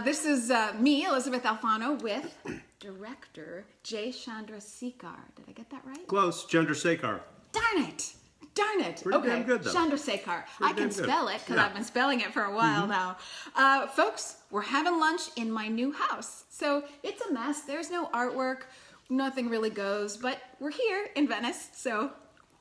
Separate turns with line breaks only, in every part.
This is me, Elysabeth Alfano, with director J. Chandrasekhar. Did I get that right?
Close. Chandrasekhar.
Darn it! Darn it!
Pretty
Okay,
damn good, though.
Chandrasekhar. I can spell it because I've been spelling it for a while now. Folks, we're having lunch in my new house. So it's a mess. There's no artwork. Nothing really goes. But we're here in Venice. So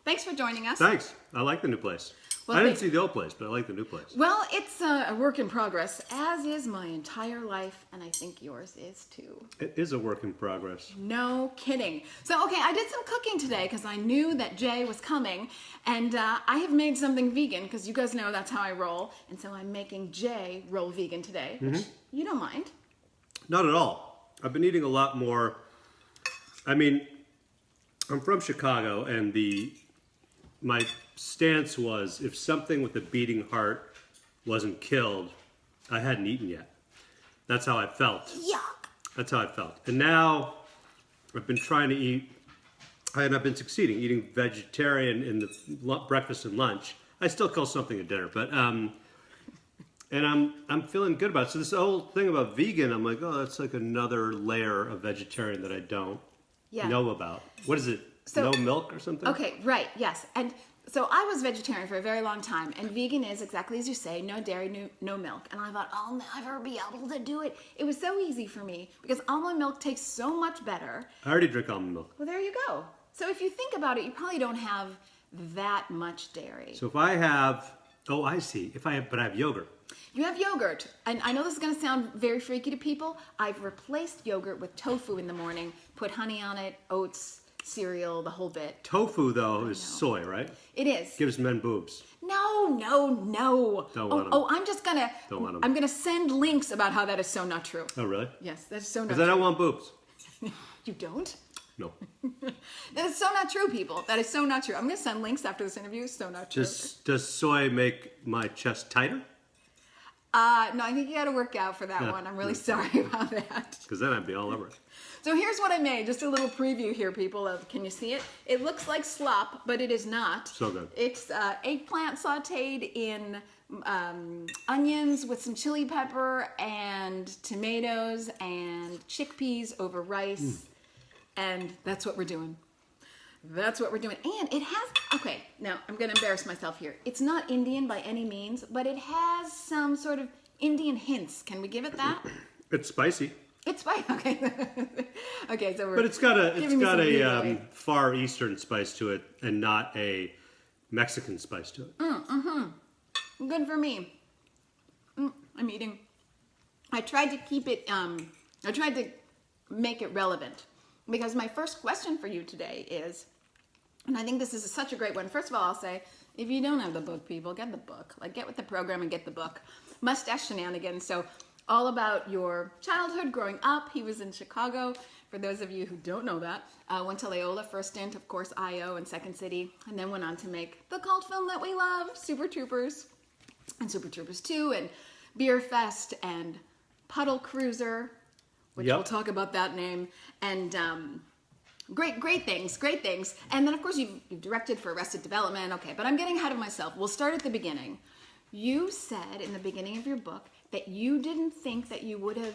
thanks for joining us.
Thanks. I like the new place.
Well,
I didn't see the old place, but I like the new place.
Well, it's a work in progress, as is my entire life, and I think yours is too.
It is a work in progress.
No kidding. So, okay, I did some cooking today because I knew that Jay was coming, and I have made something vegan because you guys know that's how I roll, and so I'm making Jay roll vegan today, which you don't mind.
Not at all. I've been eating a lot more. I mean, I'm from Chicago, and my stance was if something with a beating heart wasn't killed, I hadn't eaten yet. That's how I felt.
Yuck.
That's how I felt. And now I've been trying to eat, and I've been succeeding, eating vegetarian in the breakfast and lunch. I still call something a dinner, but and I'm feeling good about it. So this whole thing about vegan, I'm like, oh, that's like another layer of vegetarian that I don't know about. What is it? So, no milk or something?
Okay, right, yes. And so I was vegetarian for a very long time, and vegan is exactly as you say, no dairy, no milk. And I thought, I'll never be able to do it. It was so easy for me because almond milk tastes so much better.
I already drink almond milk.
Well, there you go. So if you think about it, you probably don't have that much dairy.
So if I have, oh, I see. But I have yogurt.
You have yogurt, and I know this is going to sound very freaky to people. I've replaced yogurt with tofu in the morning, put honey on it, oats, cereal, the whole bit.
Tofu, though, is soy, right?
It is.
Gives men boobs.
No.
Don't want them.
Oh, I'm just gonna.
Don't want them.
I'm gonna send links about how that is so not true.
Oh, really?
Yes, that's so not
Because
true.
I don't want boobs.
You don't?
No.
That is so not true, people. That is so not true. I'm gonna send links after this interview. So not true.
Does soy make my chest tighter?
No, I think you got to work out for that one. I'm really sorry about that.
Because then I'd be all over it.
So here's what I made. Just a little preview here, people. Can you see it? It looks like slop, but it is not.
So good.
It's eggplant sauteed in onions with some chili pepper and tomatoes and chickpeas over rice. And that's what we're doing. That's what we're doing. And it has, okay, now I'm going to embarrass myself here. It's not Indian by any means, but it has some sort of Indian hints. Can we give it that?
It's spicy.
It's spicy. Okay. Okay, so we're
But it's got a Far Eastern spice to it and not a Mexican spice to it.
Good for me. I'm eating. I tried to keep it, I tried to make it relevant because my first question for you today is, and I think this is such a great one. First of all, I'll say, if you don't have the book, people, get the book. Like, get with the program and get the book. Mustache Shenanigan. So, all about your childhood, growing up. He was in Chicago. For those of you who don't know that, went to Loyola, first stint, of course, I.O. and Second City, and then went on to make the cult film that we love, Super Troopers, and Super Troopers 2, and Beerfest, and Puddle Cruiser, which we'll talk about that name, and great things. And then, of course, you've directed for Arrested Development. Okay, but I'm getting ahead of myself. We'll start at the beginning. You said in the beginning of your book that you didn't think that you would have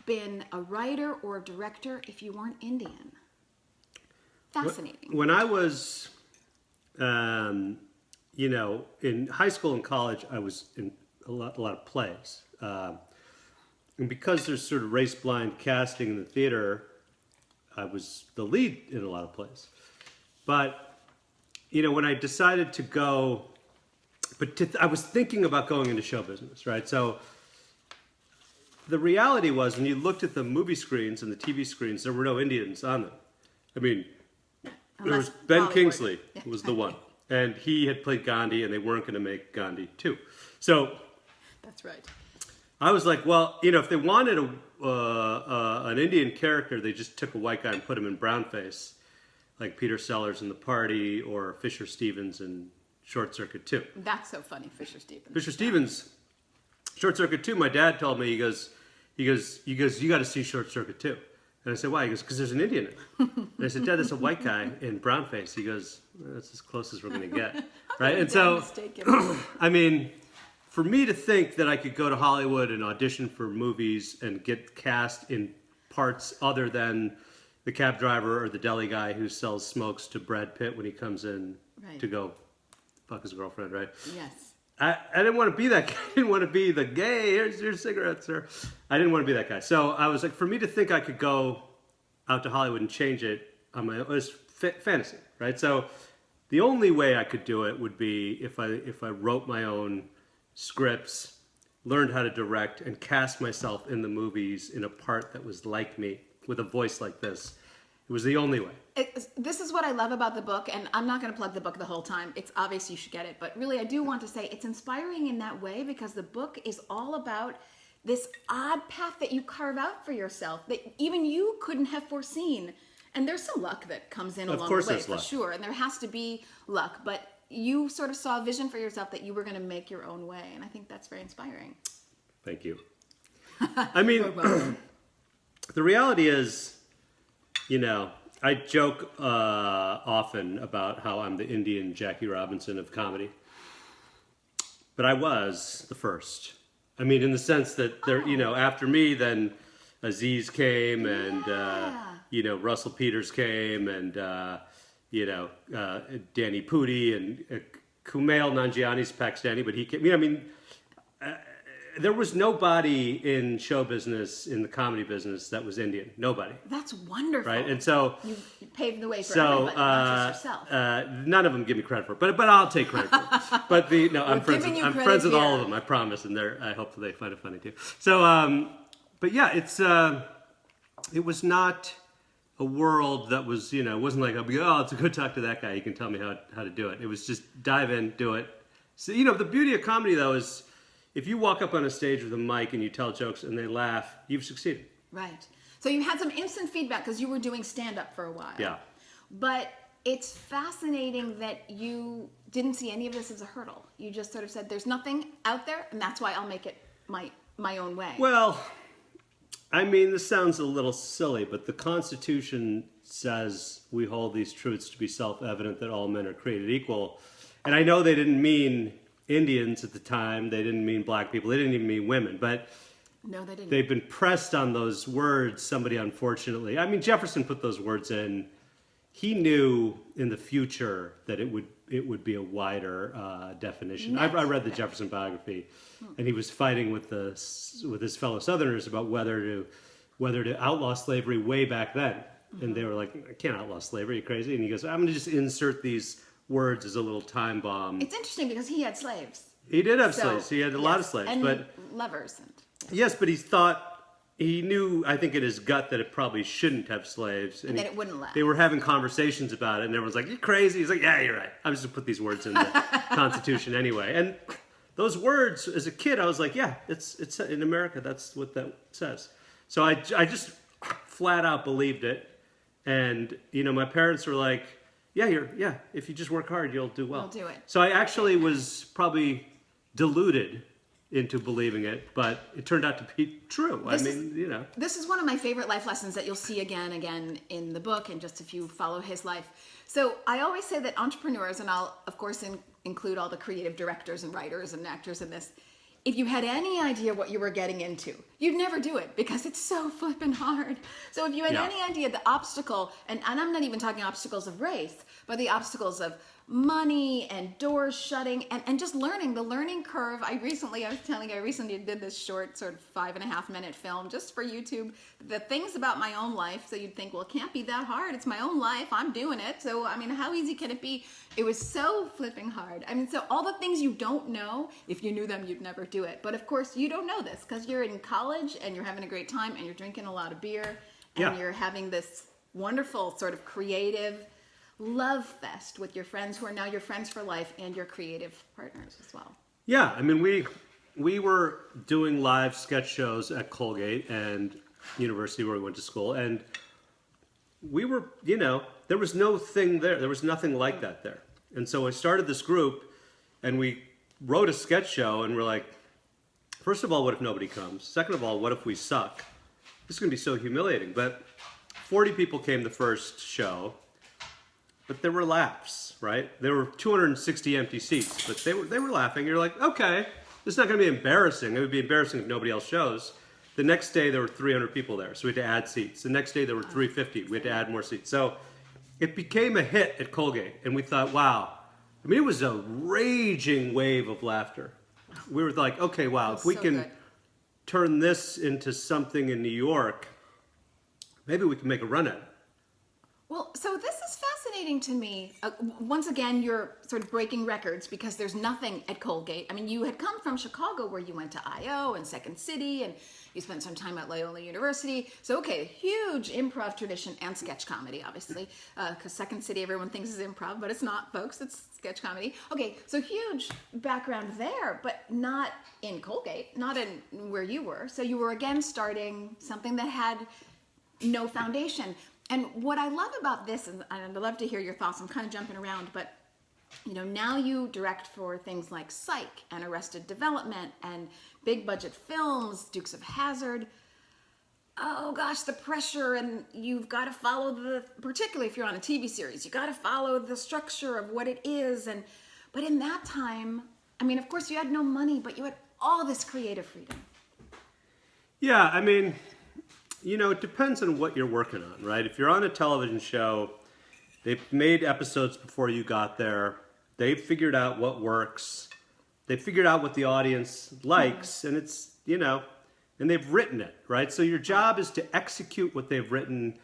been a writer or a director if you weren't Indian. Fascinating.
When I was, in high school and college, I was in a lot of plays. And because there's sort of race-blind casting in the theater, I was the lead in a lot of plays. But, when I decided to go, I was thinking about going into show business, right? So the reality was when you looked at the movie screens and the TV screens, there were no Indians on them. I mean, there was Ben Kingsley was the one. And he had played Gandhi, and they weren't going to make Gandhi 2. So
that's right.
I was like, well, if they wanted an Indian character, they just took a white guy and put him in brownface, like Peter Sellers in The Party or Fisher Stevens in Short Circuit 2.
That's so funny, Fisher Stevens.
Fisher Stevens, Short Circuit 2, my dad told me, he goes, you got to see Short Circuit 2. And I said, why? He goes, because there's an Indian in it. And I said, Dad, that's a white guy in brownface. He goes, that's as close as we're going to get. Right? And so, I mean, for me to think that I could go to Hollywood and audition for movies and get cast in parts other than the cab driver or the deli guy who sells smokes to Brad Pitt when he comes in to go fuck his girlfriend, right?
Yes.
I didn't want to be that guy. I didn't want to be the gay, here's your cigarettes, sir. I didn't want to be that guy. So I was like, for me to think I could go out to Hollywood and change it on my own, it was fantasy, right? So the only way I could do it would be if I wrote my own scripts, learned how to direct, and cast myself in the movies in a part that was like me, with a voice like this. It was the only way.
This is what I love about the book, and I'm not going to plug the book the whole time. It's obvious you should get it, but really I do want to say it's inspiring in that way because the book is all about this odd path that you carve out for yourself that even you couldn't have foreseen. And there's some luck that comes in along the way, for sure, and there has to be luck, but you sort of saw a vision for yourself that you were going to make your own way, and I think that's very inspiring.
Thank you. I mean, the reality is, you know, I joke often about how I'm the Indian Jackie Robinson of comedy. But I was the first. I mean, in the sense that there, you know, after me, then Aziz came and, you know, Russell Peters came and, you know, Danny Pudi and Kumail Nanjiani's Pakistani, but he came, you know, I mean, there was nobody in show business, in the comedy business, that was Indian. Nobody.
That's wonderful.
Right? And so...
You paved the way for everybody, not just yourself.
None of them give me credit for it, but I'll take credit for it. But I'm friends with all of them, I promise, and I hope they find it funny too. So, but yeah, it was not a world that was, you know, it wasn't like, oh, to go talk to that guy, he can tell me how to do it. It was just dive in, do it. So, you know, the beauty of comedy, though, is if you walk up on a stage with a mic and you tell jokes and they laugh, you've succeeded.
Right. So you had some instant feedback because you were doing stand-up for a while.
Yeah.
But it's fascinating that you didn't see any of this as a hurdle. You just sort of said, there's nothing out there, and that's why I'll make it my own way.
Well, I mean, this sounds a little silly, but the Constitution says we hold these truths to be self-evident that all men are created equal. And I know they didn't mean Indians at the time, they didn't mean black people, they didn't even mean women, but
no, they didn't.
They've been pressed on those words, somebody unfortunately. I mean, Jefferson put those words in. He knew in the future that it would be a wider definition. I read the Jefferson biography, and he was fighting with his fellow Southerners about whether to outlaw slavery way back then. Mm-hmm. And they were like, I can't outlaw slavery, you crazy? And he goes, I'm going to just insert these words as a little time bomb.
It's interesting because he had slaves.
He did have slaves. He had a lot of slaves.
And
but
lovers. And,
yes, but he knew, I think in his gut, that it probably shouldn't have slaves.
And that it wouldn't last.
They were having conversations about it, and everyone's like, you're crazy. He's like, yeah, you're right. I'm just going to put these words in the Constitution anyway. And those words, as a kid, I was like, yeah, it's in America, that's what that says. So I just flat out believed it. And, you know, my parents were like, yeah, if you just work hard, you'll do well.
You'll do it.
So I actually was probably deluded into believing it, but it turned out to be true. This
is one of my favorite life lessons that you'll see again in the book, and just if you follow his life. So I always say that entrepreneurs, and I'll of course include all the creative directors and writers and actors in this, if you had any idea what you were getting into, you'd never do it because it's so flippin' hard. So if you had any idea the obstacle, and I'm not even talking obstacles of race, but the obstacles of money and doors shutting and just learning, the learning curve. I recently did this short sort of 5.5 minute film just for YouTube, the things about my own life. So you'd think, well, it can't be that hard. It's my own life. I'm doing it. So, I mean, how easy can it be? It was so flipping hard. I mean, so all the things you don't know, if you knew them, you'd never do it. But of course you don't know this because you're in college and you're having a great time and you're drinking a lot of beer and you're having this wonderful sort of creative love fest with your friends who are now your friends for life and your creative partners as well. Yeah,
I mean, we were doing live sketch shows at Colgate and University where we went to school, and we were, you know, there was no thing there. There was nothing like that there. And so I started this group, and we wrote a sketch show, and we're like, first of all, what if nobody comes? Second of all, what if we suck? This is going to be so humiliating. But 40 people came the first show. But there were laughs, right? There were 260 empty seats, but they were laughing. You're like, okay, this is not going to be embarrassing. It would be embarrassing if nobody else shows. The next day there were 300 people there, so we had to add seats. The next day there were 350. We had to add more seats. So it became a hit at Colgate, and we thought, wow. I mean, it was a raging wave of laughter. We were like, okay, wow, if we can turn this into something in New York, maybe we can make a run at it.
Well, so this is fascinating to me. Once again, you're sort of breaking records because there's nothing at Colgate. I mean, you had come from Chicago where you went to I.O. and Second City, and you spent some time at Loyola University. So, okay, huge improv tradition and sketch comedy, obviously, because Second City everyone thinks is improv, but it's not, folks. It's sketch comedy. Okay, so huge background there, but not in Colgate, not in where you were. So you were, again, starting something that had no foundation. And what I love about this, and I'd love to hear your thoughts, I'm kind of jumping around, but now you direct for things like Psych and Arrested Development and big budget films, Dukes of Hazzard. Oh gosh, the pressure, and you've got to follow particularly if you're on a TV series, you got to follow the structure of what it is. But in that time, I mean, of course you had no money, but you had all this creative freedom.
Yeah, I mean, it depends on what you're working on, right? If you're on a television show, they've made episodes before you got there. They've figured out what works. They figured out what the audience likes, and it's, and they've written it, right? So your job is to execute what they've written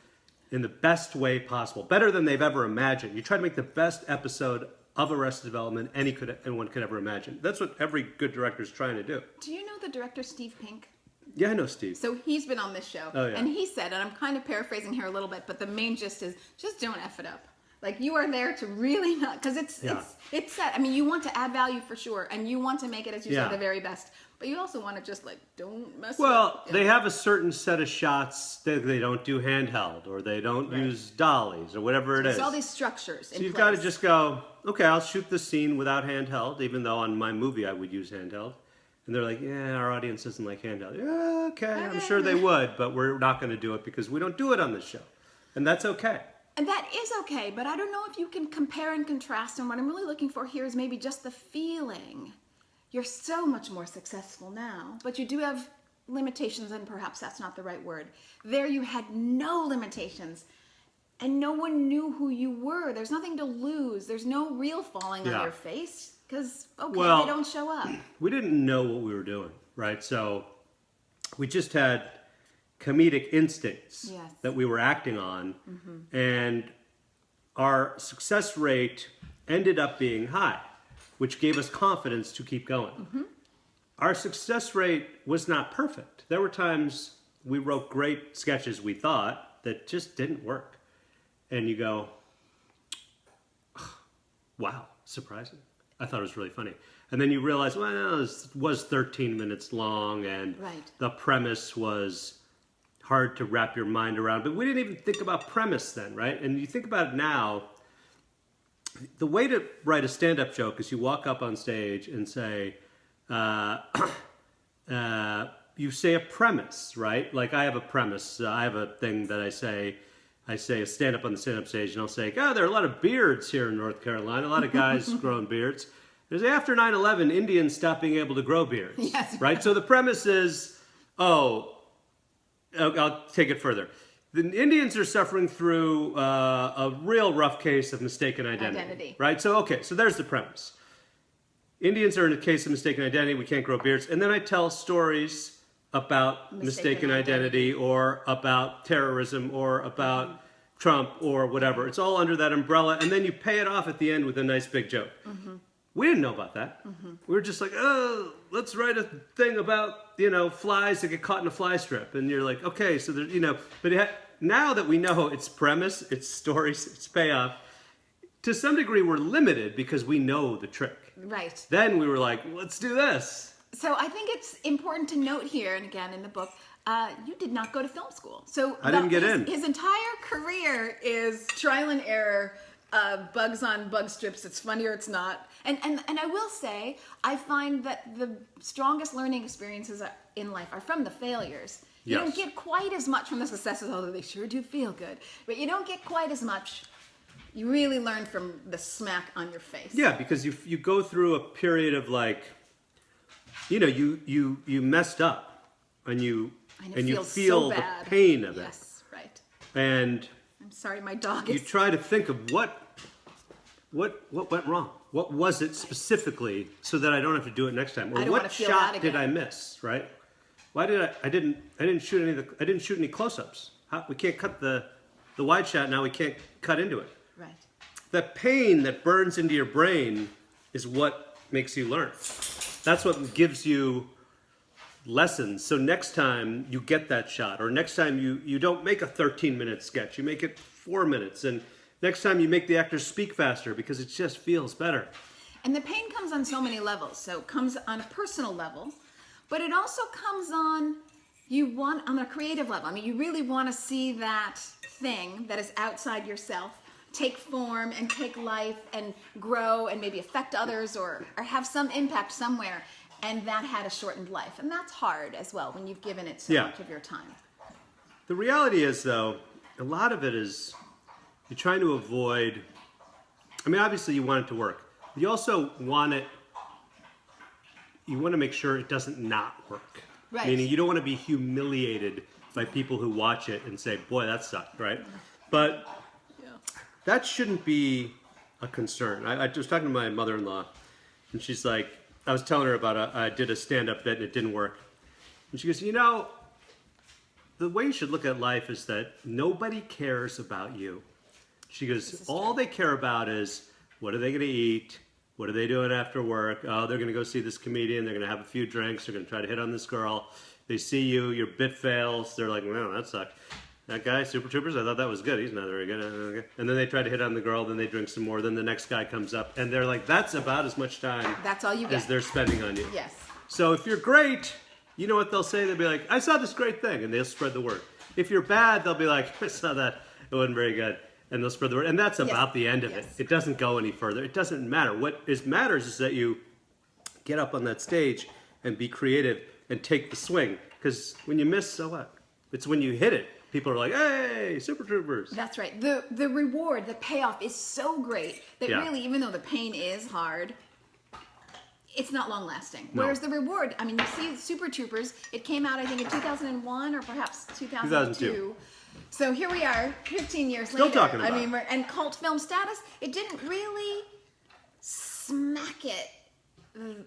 in the best way possible, better than they've ever imagined. You try to make the best episode of Arrested Development anyone could ever imagine. That's what every good director is trying to do.
Do you know the director Steve Pink?
Yeah, I know Steve.
So he's been on this show, and he said, and I'm kind of paraphrasing here a little bit, but the main gist is just don't F it up. Like, you are there to really not, because it's set. I mean, you want to add value for sure, and you want to make it, as you said, the very best. But you also want to just, don't mess it up.
Well, they have a certain set of shots that they don't do handheld, or they don't use dollies, or whatever it is.
There's all these structures
So you've got to just go, okay, I'll shoot the scene without handheld, even though on my movie I would use handheld. And they're like, yeah, our audience doesn't like handheld. Yeah, okay, I'm sure they would, but we're not going to do it because we don't do it on this show. And that's okay.
And that is okay, but I don't know if you can compare and contrast, and what I'm really looking for here is maybe just the feeling. You're so much more successful now, but you do have limitations, and perhaps that's not the right word. There you had no limitations, and no one knew who you were. There's nothing to lose. There's no real falling on your face. Because, they don't show up.
We didn't know what we were doing, right? So we just had comedic instincts that we were acting on. Mm-hmm. And our success rate ended up being high, which gave us confidence to keep going. Mm-hmm. Our success rate was not perfect. There were times we wrote great sketches, we thought, that just didn't work. And you go, wow, surprising. I thought it was really funny. And then you realize, well, this was 13 minutes long, and the premise was hard to wrap your mind around. But we didn't even think about premise then, right? And you think about it now, the way to write a stand-up joke is you walk up on stage and say, you say a premise, right? Like, I have a premise. I have a thing that I say a stand-up on the stand-up stage, and I'll say, there are a lot of beards here in North Carolina, a lot of guys growing beards. There's after 9/11, Indians stopped being able to grow beards, right? So the premise is, I'll take it further. The Indians are suffering through a real rough case of mistaken identity. Right? So there's the premise. Indians are in a case of mistaken identity, we can't grow beards. And then I tell stories about mistaken identity or about terrorism or about Trump or whatever. It's all under that umbrella, and then you pay it off at the end with a nice big joke. Mm-hmm. We didn't know about that. Mm-hmm. We were just like, let's write a thing about, flies that get caught in a fly strip. And you're like, okay, so there's, but now that we know its premise, its stories, its payoff, to some degree we're limited because we know the trick.
Right.
Then we were like, let's do this.
So I think it's important to note here, and again in the book, you did not go to film school. So
I didn't get in.
His entire career is trial and error, bugs on bug strips. It's funny or it's not. And I will say, I find that the strongest learning experiences in life are from the failures. You don't get quite as much from the successes, although they sure do feel good. But you don't get quite as much. You really learn from the smack on your face.
Yeah, because you go through a period of you messed up, and you feel
so
the
bad.
pain of it.
Yes, right.
And
I'm sorry, my dog
you
is.
try to think of what went wrong. What was it specifically, so that I don't have to do it next time? Or
I don't
what
wanna feel
shot
that
did I
again.
miss? Right? Why did I didn't shoot any close-ups? We can't cut the wide shot now. We can't cut into it.
Right.
The pain that burns into your brain is what makes you learn. That's what gives you lessons. So next time you get that shot, or next time you don't make a 13-minute sketch, you make it 4 minutes, and next time you make the actors speak faster because it just feels better.
And the pain comes on so many levels. So it comes on a personal level, but it also comes on a creative level. I mean, you really want to see that thing that is outside yourself take form and take life and grow and maybe affect others or have some impact somewhere. And that had a shortened life. And that's hard as well when you've given it so much of your time.
The reality is, though, a lot of it is you're trying to avoid. I mean, obviously you want it to work. You also want it. You want to make sure it doesn't not work.
Right.
Meaning you don't want to be humiliated by people who watch it and say, "Boy, that sucked," right? But that shouldn't be a concern. I was talking to my mother-in-law, and she's like, I was telling her about I did a stand-up bit and it didn't work, and she goes, the way you should look at life is that nobody cares about you. She goes, all they care about is what are they going to eat? What are they doing after work? Oh, they're going to go see this comedian. They're going to have a few drinks. They're going to try to hit on this girl. They see you. Your bit fails. They're like, well, that sucked. That guy, Super Troopers, I thought that was good. He's not very good. Okay. And then they try to hit on the girl. Then they drink some more. Then the next guy comes up. And they're like, that's about as much time
That's all you
as
get.
they're spending on you.
Yes.
So if you're great, you know what they'll say? They'll be like, I saw this great thing. And they'll spread the word. If you're bad, they'll be like, I saw that. It wasn't very good. And they'll spread the word. And that's about the end of it. It doesn't go any further. It doesn't matter. What matters is that you get up on that stage and be creative and take the swing. Because when you miss, so what? It's when you hit it. People are like, hey, Super Troopers.
That's right. The reward, the payoff is so great that really, even though the pain is hard, it's not long lasting.
No.
Whereas the reward, I mean, you see Super Troopers, it came out, I think, in 2001 or perhaps 2002. So here we are, 15 years later.
Still talking about
I mean, and cult film status, it didn't really smack it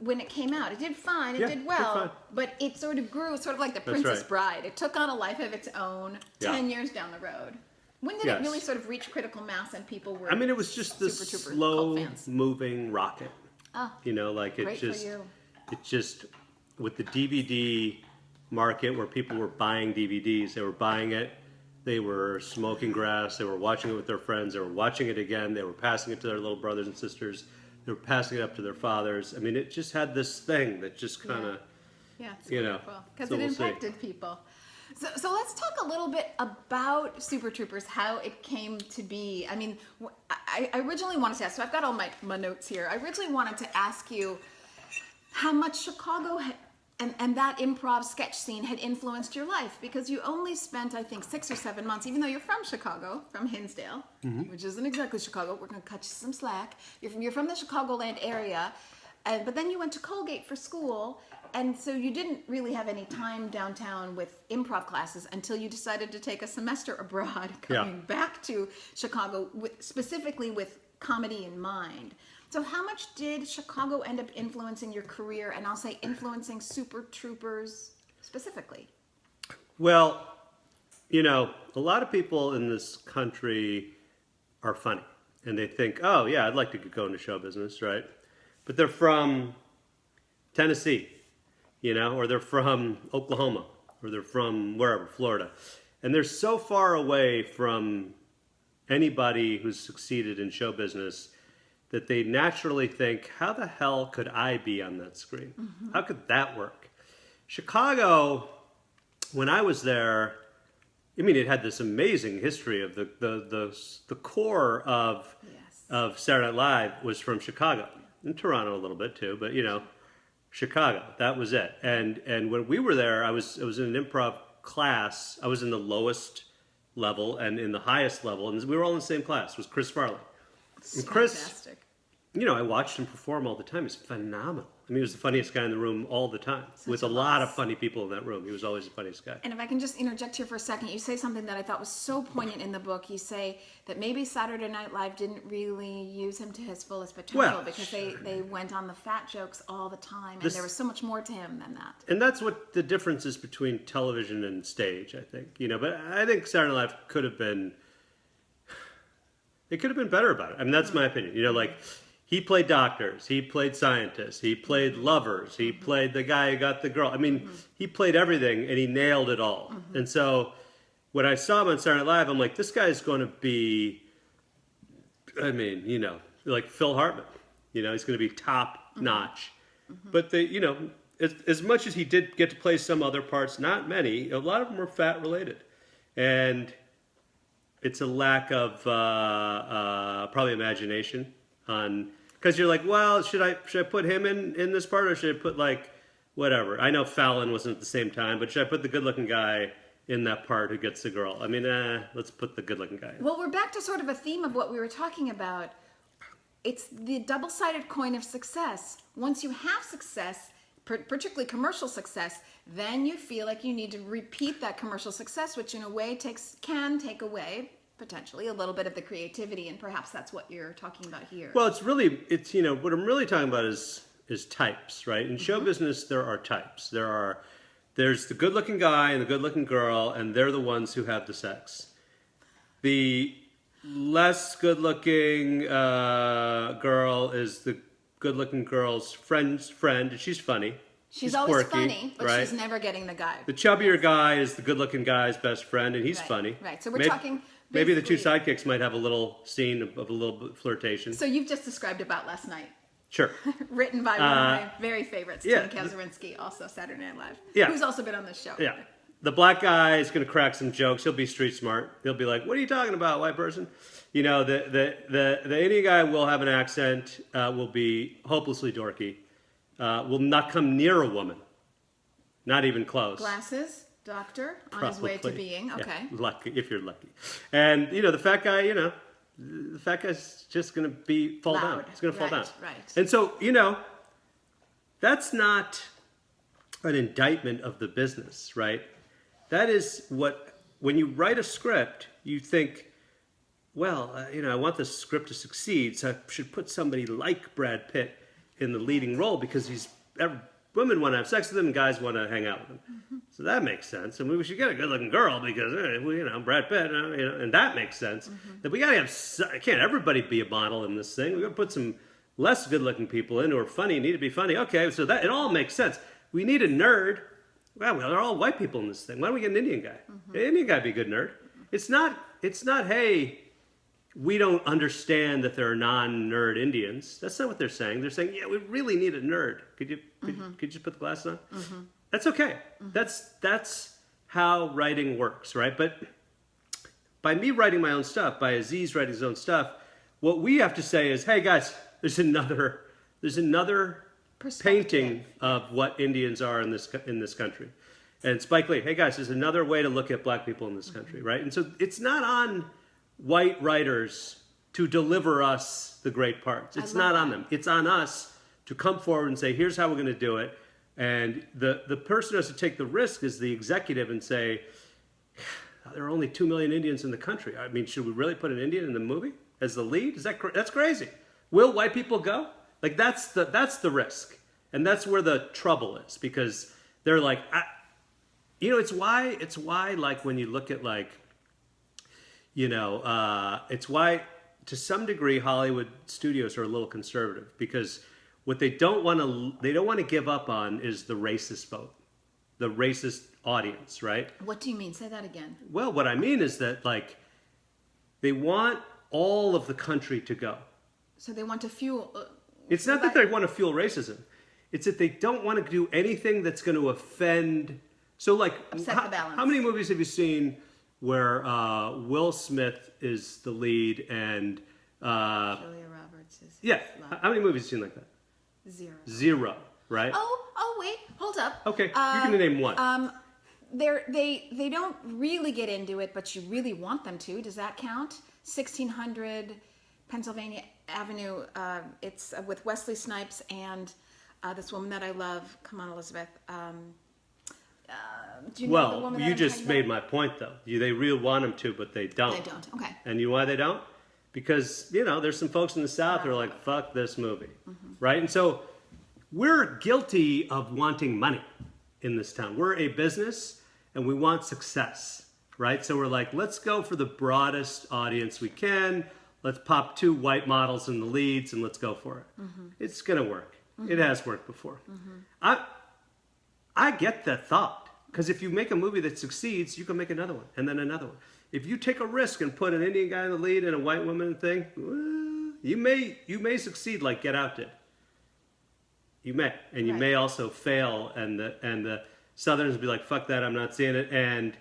when it came out. It did fine, it did well, but it sort of grew, sort of like The Princess Bride. It took on a life of its own 10 years down the road. When did it really sort of reach critical mass and people were
it was just this slow-moving rocket.
Oh,
Like it just, with the DVD market where people were buying DVDs, they were buying it, they were smoking grass, they were watching it with their friends, they were watching it again, they were passing it to their little brothers and sisters, they were passing it up to their fathers. I mean, it just had this thing that just kind of,
it's wonderful because it impacted people. So let's talk a little bit about Super Troopers, how it came to be. I mean, I originally wanted to ask, so I've got all my notes here. I originally wanted to ask you how much Chicago and that improv sketch scene had influenced your life, because you only spent, I think, 6 or 7 months, even though you're from Chicago, from Hinsdale, which isn't exactly Chicago. We're going to cut you some slack. You're from the Chicagoland area, but then you went to Colgate for school, and so you didn't really have any time downtown with improv classes until you decided to take a semester abroad, coming back to Chicago, specifically with comedy in mind. So how much did Chicago end up influencing your career, and I'll say influencing Super Troopers specifically?
Well, a lot of people in this country are funny, and they think, oh, yeah, I'd like to go into show business, right? But they're from Tennessee, or they're from Oklahoma, or they're from wherever, Florida. And they're so far away from anybody who's succeeded in show business that they naturally think, how the hell could I be on that screen? How could that work? Chicago, when I was there, it had this amazing history of the core of Saturday Night Live was from Chicago. In Toronto a little bit too, but Chicago, that was it. And when we were there, I was in an improv class. I was in the lowest level and in the highest level, and we were all in the same class. It was Chris Farley. And Chris,
Fantastic.
I watched him perform all the time. He's phenomenal. I mean, he was the funniest guy in the room all the time. With a lot of funny people in that room. He was always the funniest guy.
And if I can just interject here for a second, you say something that I thought was so poignant in the book. You say that maybe Saturday Night Live didn't really use him to his fullest potential because they went on the fat jokes all the time, and there was so much more to him than that.
And that's what the difference is between television and stage, I think. But I think Saturday Night Live could have been better about it. I mean, that's my opinion. Like, he played doctors, he played scientists, he played lovers, he played the guy who got the girl. I mean, he played everything, and he nailed it all. And so when I saw him on Saturday Night Live, I'm like, this guy's going to be, I mean, like Phil Hartman. He's going to be top notch. But as much as he did get to play some other parts, not many, a lot of them were fat related. And it's a lack of probably imagination on, because you're like, well, should I put him in this part, or should I put like whatever? I know Fallon wasn't at the same time, but should I put the good looking guy in that part who gets the girl? I mean, let's put the good looking guy in.
Well, we're back to sort of a theme of what we were talking about. It's the double-sided coin of success. Once you have success, particularly commercial success, then you feel like you need to repeat that commercial success, which in a way can take away potentially a little bit of the creativity, and perhaps that's what you're talking about here.
Well, it's what I'm really talking about is types, right? In show business, there are types. There's the good-looking guy and the good-looking girl, and they're the ones who have the sex. The less good-looking girl is the good-looking girl's friend, and she's funny.
She's always
quirky,
funny, but
right?
she's never getting the guy.
The chubbier guy is the good-looking guy's best friend, and he's funny.
Right, so we're talking...
Maybe the two sidekicks might have a little scene of a little flirtation.
So you've just described About Last Night.
Sure.
Written by one of my very favorites, Tim Kazurinsky, also Saturday Night Live.
Yeah.
Who's also been on this show.
Yeah. The black guy is going to crack some jokes. He'll be street smart. He'll be like, what are you talking about, white person? The Indian guy will have an accent, will be hopelessly dorky, will not come near a woman. Not even close.
Glasses, doctor, on his way to being. Okay.
Yeah, lucky, if you're lucky. And, the fat guy, the fat guy's just going to fall down. He's going to fall down.
Right.
And so, that's not an indictment of the business, right? That is when you write a script, you think, well, I want this script to succeed, so I should put somebody like Brad Pitt in the leading role because women want to have sex with him and guys want to hang out with him. Mm-hmm. So that makes sense. And we should get a good-looking girl because, Brad Pitt, and that makes sense. Mm-hmm. That we got to can't everybody be a model in this thing. We've got to put some less good-looking people in who are funny, need to be funny. Okay, so that it all makes sense. We need a nerd. Well, they're all white people in this thing. Why don't we get an Indian guy? Mm-hmm. An Indian guy be a good nerd. It's not, hey, we don't understand that there are non-nerd Indians. That's not what they're saying. They're saying, yeah, we really need a nerd. Could you just put the glasses on? Mm-hmm. That's okay. Mm-hmm. That's how writing works, right? But by me writing my own stuff, by Aziz writing his own stuff, what we have to say is, hey guys, there's another painting of what Indians are in this country. And Spike Lee, hey guys, there's another way to look at black people in this country, right? And so it's not on white writers to deliver us the great parts. It's not on them. It's on us to come forward and say, here's how we're going to do it. And the person who has to take the risk is the executive and say, there are only 2 million Indians in the country. I mean, should we really put an Indian in the movie as the lead? That's crazy. Will white people go? Like that's the risk. And that's where the trouble is, because they're like, it's why like when you look at like, it's why to some degree Hollywood studios are a little conservative, because what they don't want to give up on is the racist vote, the racist audience, right?
What do you mean? Say that again.
Well, what I mean is that like they want all of the country to go. So
they want to fuel.
It's not that they want to fuel racism. It's that they don't want to do anything that's going to offend. So like,
upset the balance.
How many movies have you seen where Will Smith is the lead and
Julia Roberts is
how many movies have you seen like that? Zero, right?
Oh wait, hold up.
Okay, you're going to name one.
They don't really get into it, but you really want them to. Does that count? 1600 Pennsylvania Avenue. It's with Wesley Snipes and this woman that I love. Come on, Elizabeth. Do you know the woman that
you
I'm
just
talking
made
about?
my point, though. They really want them to, but they don't.
They don't. Okay.
And you know why they don't? Because, there's some folks in the South who are like, fuck this movie. Right? And so we're guilty of wanting money in this town. We're a business and we want success. Right? So we're like, let's go for the broadest audience we can. Let's pop 2 white models in the leads and let's go for it. It's going to work. It has worked before. I get that thought. Because if you make a movie that succeeds, you can make another one and then another one. If you take a risk and put an Indian guy in the lead and a white woman thing, well, you may succeed like Get Out did. You may, and you may also fail, and the Southerners will be like, "Fuck that, I'm not seeing it," and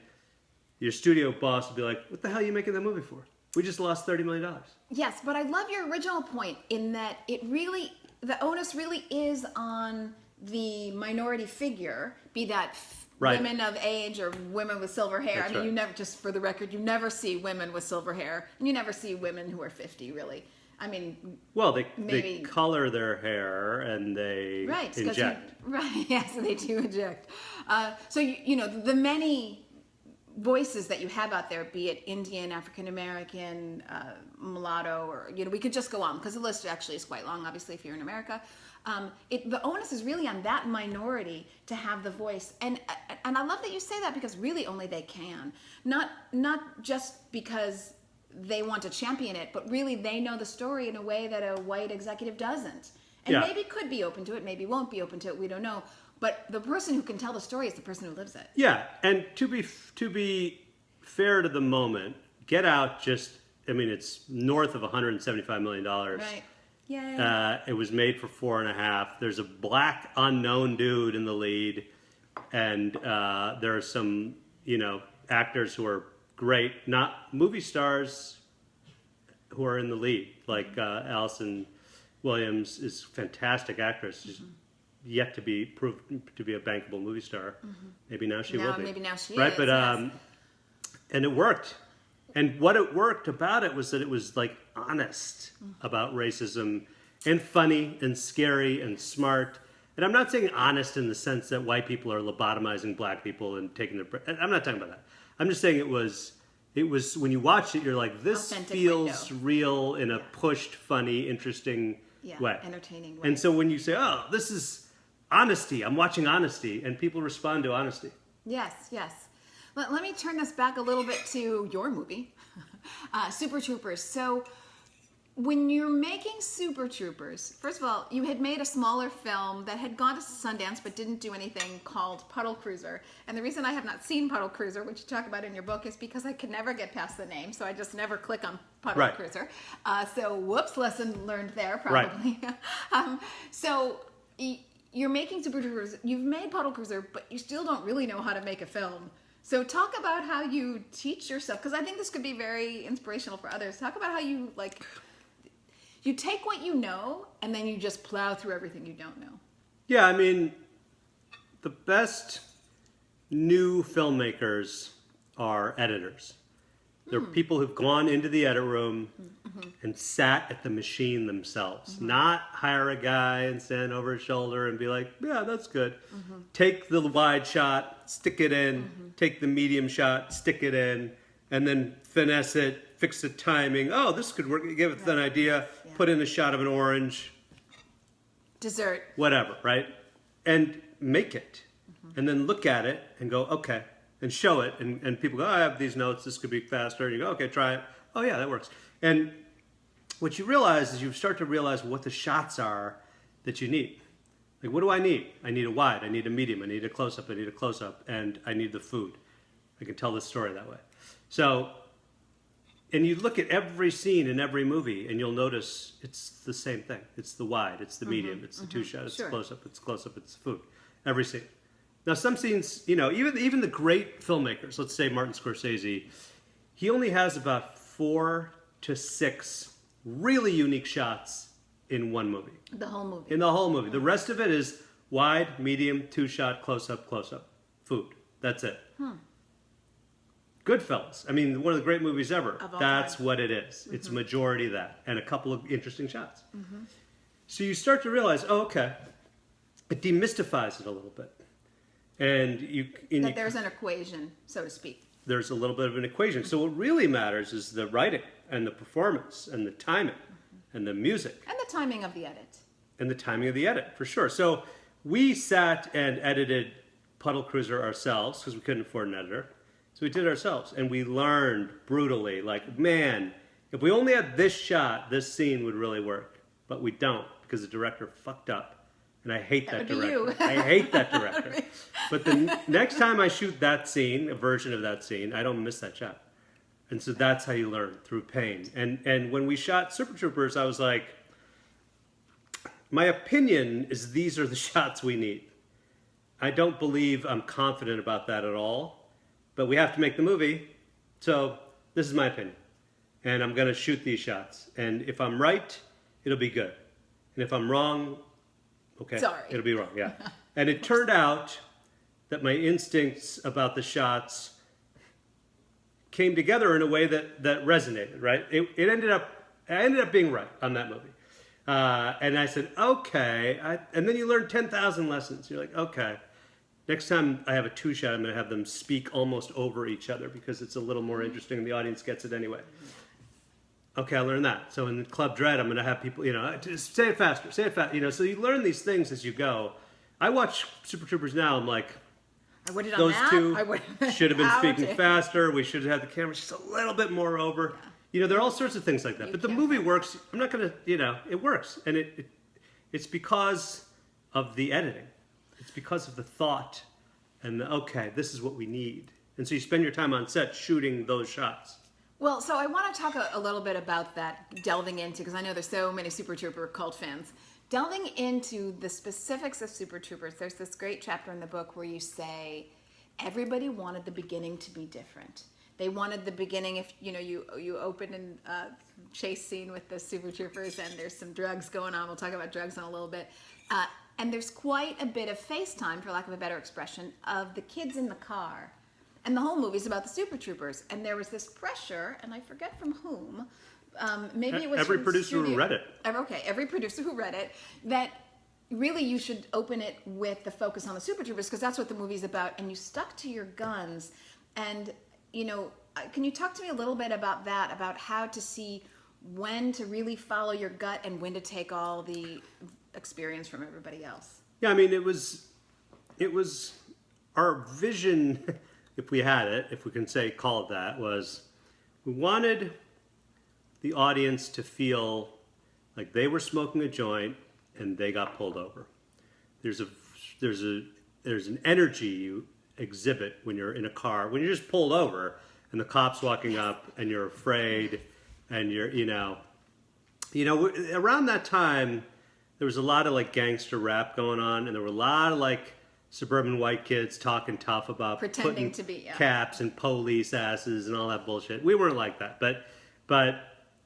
your studio boss will be like, "What the hell are you making that movie for? We just lost $30 million."
Yes, but I love your original point in that the onus really is on the minority figure, be that women of age or women with silver hair.
That's
I mean, you never, just for the record, you never see women with silver hair, and you never see women who are 50, really. I mean,
well, they color their hair and they inject.
So they do inject. So the many voices that you have out there, be it Indian, African American, mulatto, or we could just go on because the list actually is quite long. Obviously, if you're in America. The onus is really on that minority to have the voice, and I love that you say that because really only they can, not just because they want to champion it, but really they know the story in a way that a white executive doesn't, and maybe could be open to it, maybe won't be open to it. We don't know, but the person who can tell the story is the person who lives it. Yeah,
and to be fair to the moment, Get Out it's north of $175 million.
Right.
Yeah. It was made for 4.5. There's a black unknown dude in the lead, and there are some actors who are great, not movie stars, who are in the lead. Like Allison Williams is a fantastic actress. She's yet to be proved to be a bankable movie star. Maybe now she will be.
Maybe now she
right?
is.
But
yes.
And it worked. And what it worked about it was that it was like honest about racism, and funny and scary and smart. And I'm not saying honest in the sense that white people are lobotomizing black people and taking their. I'm not talking about that. I'm just saying it was when you watch it, you're like, this authentic feels real in a pushed, funny, interesting way,
entertaining way.
And so when you say, "Oh, this is honesty," I'm watching honesty, and people respond to honesty.
Yes. Let me turn this back a little bit to your movie, Super Troopers. So when you're making Super Troopers, first of all, you had made a smaller film that had gone to Sundance but didn't do anything, called Puddle Cruiser. And the reason I have not seen Puddle Cruiser, which you talk about in your book, is because I could never get past the name, so I just never click on Puddle Cruiser. So whoops, lesson learned there, probably. So you're making Super Troopers, you've made Puddle Cruiser, but you still don't really know how to make a film. So talk about how you teach yourself, because I think this could be very inspirational for others. Talk about how you you take what you know and then you just plow through everything you don't know.
Yeah, I mean, the best new filmmakers are editors. They're people who've gone into the edit room and sat at the machine themselves. Not hire a guy and stand over his shoulder and be like, yeah, that's good. Take the wide shot, stick it in. Take the medium shot, stick it in, and then finesse it, fix the timing. Oh, this could work. Give it an idea. Yeah. Put in a shot of an orange.
Dessert.
Whatever, right? And make it. And then look at it and go, okay. And show it, and people go, oh, I have these notes, this could be faster. And you go, okay, try it. Oh, yeah, that works. And what you realize is you start to realize what the shots are that you need. Like, what do I need? I need a wide, I need a medium, I need a close-up, I need a close-up, and I need the food. I can tell this story that way. So, and you look at every scene in every movie, and you'll notice it's the same thing. It's the wide, it's the medium, it's the two-shot, it's the close-up, it's the food. Every scene. Now, some scenes, even the great filmmakers, let's say Martin Scorsese, he only has about 4 to 6 really unique shots in one movie.
The whole movie.
In the whole movie. The rest of it is wide, medium, two-shot, close-up, food. That's it. Goodfellas. I mean, one of the great movies ever. That's time. What it is. It's majority that. And a couple of interesting shots. So you start to realize, oh, okay. it demystifies it a little bit. And
that there's an equation, so to speak.
There's a little bit of an equation. So what really matters is the writing and the performance and the timing and the music.
And the timing of the edit.
And the timing of the edit, for sure. So we sat and edited Puddle Cruiser ourselves because we couldn't afford an editor. So we did it ourselves. And we learned brutally, like, man, if we only had this shot, this scene would really work. But we don't because the director fucked up. And I hate that director. I hate that director. But the next time I shoot that scene, a version of that scene, I don't miss that shot. And so that's how you learn, through pain. And when we shot Super Troopers, I was like, my opinion is these are the shots we need. I don't believe I'm confident about that at all. But we have to make the movie. So this is my opinion. And I'm going to shoot these shots. And if I'm right, it'll be good. And if I'm wrong, okay,
sorry,
it'll be wrong, yeah. And it turned out that my instincts about the shots came together in a way that resonated, right? I ended up being right on that movie. And I said, okay. And then you learn 10,000 lessons. You're like, okay, next time I have a two shot, I'm going to have them speak almost over each other because it's a little more interesting and the audience gets it anyway. Okay, I learned that. So in Club Dread, I'm going to have people, just say it faster, so you learn these things as you go. I watch Super Troopers now, I'm like,
I would have done
those
that.
two should have been speaking faster. We should have had the camera just a little bit more over. Yeah. There are all sorts of things like that. But the movie works. I'm not going to, it works. And it's because of the editing. It's because of the thought and okay, this is what we need. And so you spend your time on set shooting those shots.
Well, so I want to talk a little bit about that, delving into, because I know there's so many Super Trooper cult fans. Delving into the specifics of Super Troopers, there's this great chapter in the book where you say everybody wanted the beginning to be different. They wanted the beginning, if you open in a chase scene with the Super Troopers and there's some drugs going on. We'll talk about drugs in a little bit. And there's quite a bit of FaceTime, for lack of a better expression, of the kids in the car. And the whole movie's about the Super Troopers. And there was this pressure, and I forget from whom, maybe it was
every
from
producer who read it.
Okay, every producer who read it, that really you should open it with the focus on the Super Troopers because that's what the movie's about. And you stuck to your guns. And, can you talk to me a little bit about that, about how to see when to really follow your gut and when to take all the experience from everybody else?
Yeah, I mean, it was our vision, if we had it, if we can call it that, was we wanted the audience to feel like they were smoking a joint and they got pulled over. There's an energy you exhibit when you're in a car, when you're just pulled over and the cop's walking up and you're afraid and you're, around that time, there was a lot of gangster rap going on and there were a lot of suburban white kids talking tough about
pretending to be
caps and police asses and all that bullshit. We weren't like that, but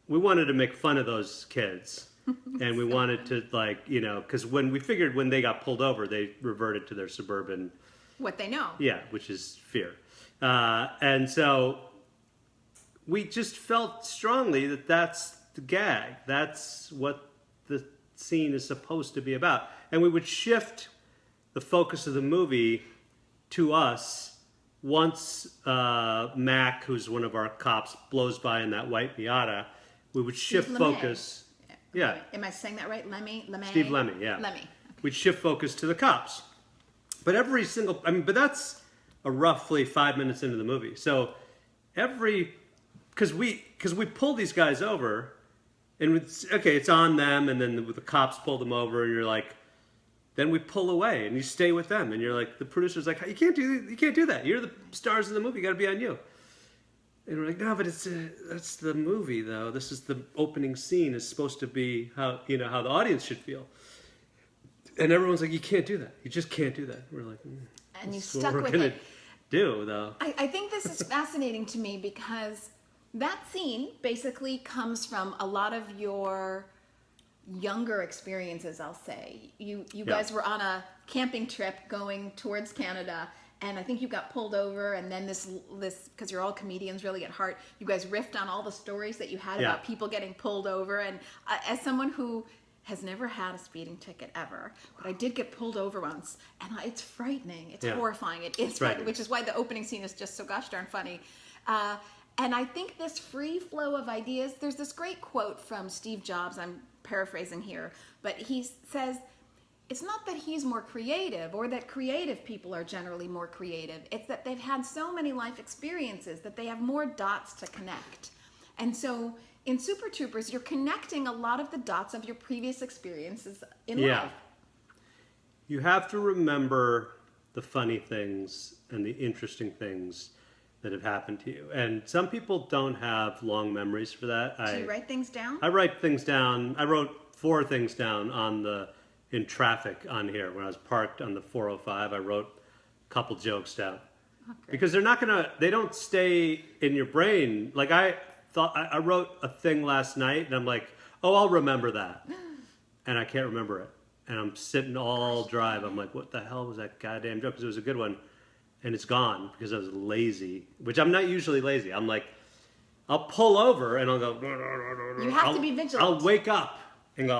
we wanted to make fun of those kids. And we wanted to because when they got pulled over, they reverted to their suburban,
what they know.
Yeah, which is fear. And so we just felt strongly that that's the gag. That's what the scene is supposed to be about. And we would shift the focus of the movie to us once Mac, who's one of our cops, blows by in that white Miata. We would shift focus. Yeah.
Am I saying that right?
Steve Lemmy, yeah.
Lemmy. Okay.
We'd shift focus to the cops. But but that's a roughly 5 minutes into the movie. So because we pull these guys over, and it's on them, and then the cops pull them over, and you're then we pull away, and you stay with them, and you're the producer's you can't do that. You're the stars of the movie. You got to be on you. And we're no, but that's the movie though. This is the opening scene. Is supposed to be how how the audience should feel. And everyone's you can't do that. You just can't do that. We're
and you stuck with it.
Gonna do though.
I think this is fascinating to me because that scene basically comes from a lot of your younger experiences. I'll say you guys were on a camping trip going towards Canada, and I think you got pulled over, and then this because you're all comedians really at heart. You guys riffed on all the stories that you had about people getting pulled over, and as someone who has never had a speeding ticket ever, but I did get pulled over once, and it's frightening. It's horrifying. It is frightening, which is why the opening scene is just so gosh darn funny. And I think this free flow of ideas, there's this great quote from Steve Jobs, I'm paraphrasing here, but he says, it's not that he's more creative or that creative people are generally more creative. It's that they've had so many life experiences that they have more dots to connect. And so in Super Troopers, you're connecting a lot of the dots of your previous experiences in life.
You have to remember the funny things and the interesting things that have happened to you. And some people don't have long memories for that.
Do you write things down?
I write things down. I wrote 4 things down in traffic on here. When I was parked on the 405, I wrote a couple jokes down. Oh, because they don't stay in your brain. Like I wrote a thing last night and I'm like, oh, I'll remember that. And I can't remember it. And I'm sitting all drive. I'm like, what the hell was that goddamn joke? Because it was a good one. And it's gone because I was lazy, which I'm not usually lazy. I'm like, I'll pull over and I'll go.
You have to be vigilant.
I'll wake up and go,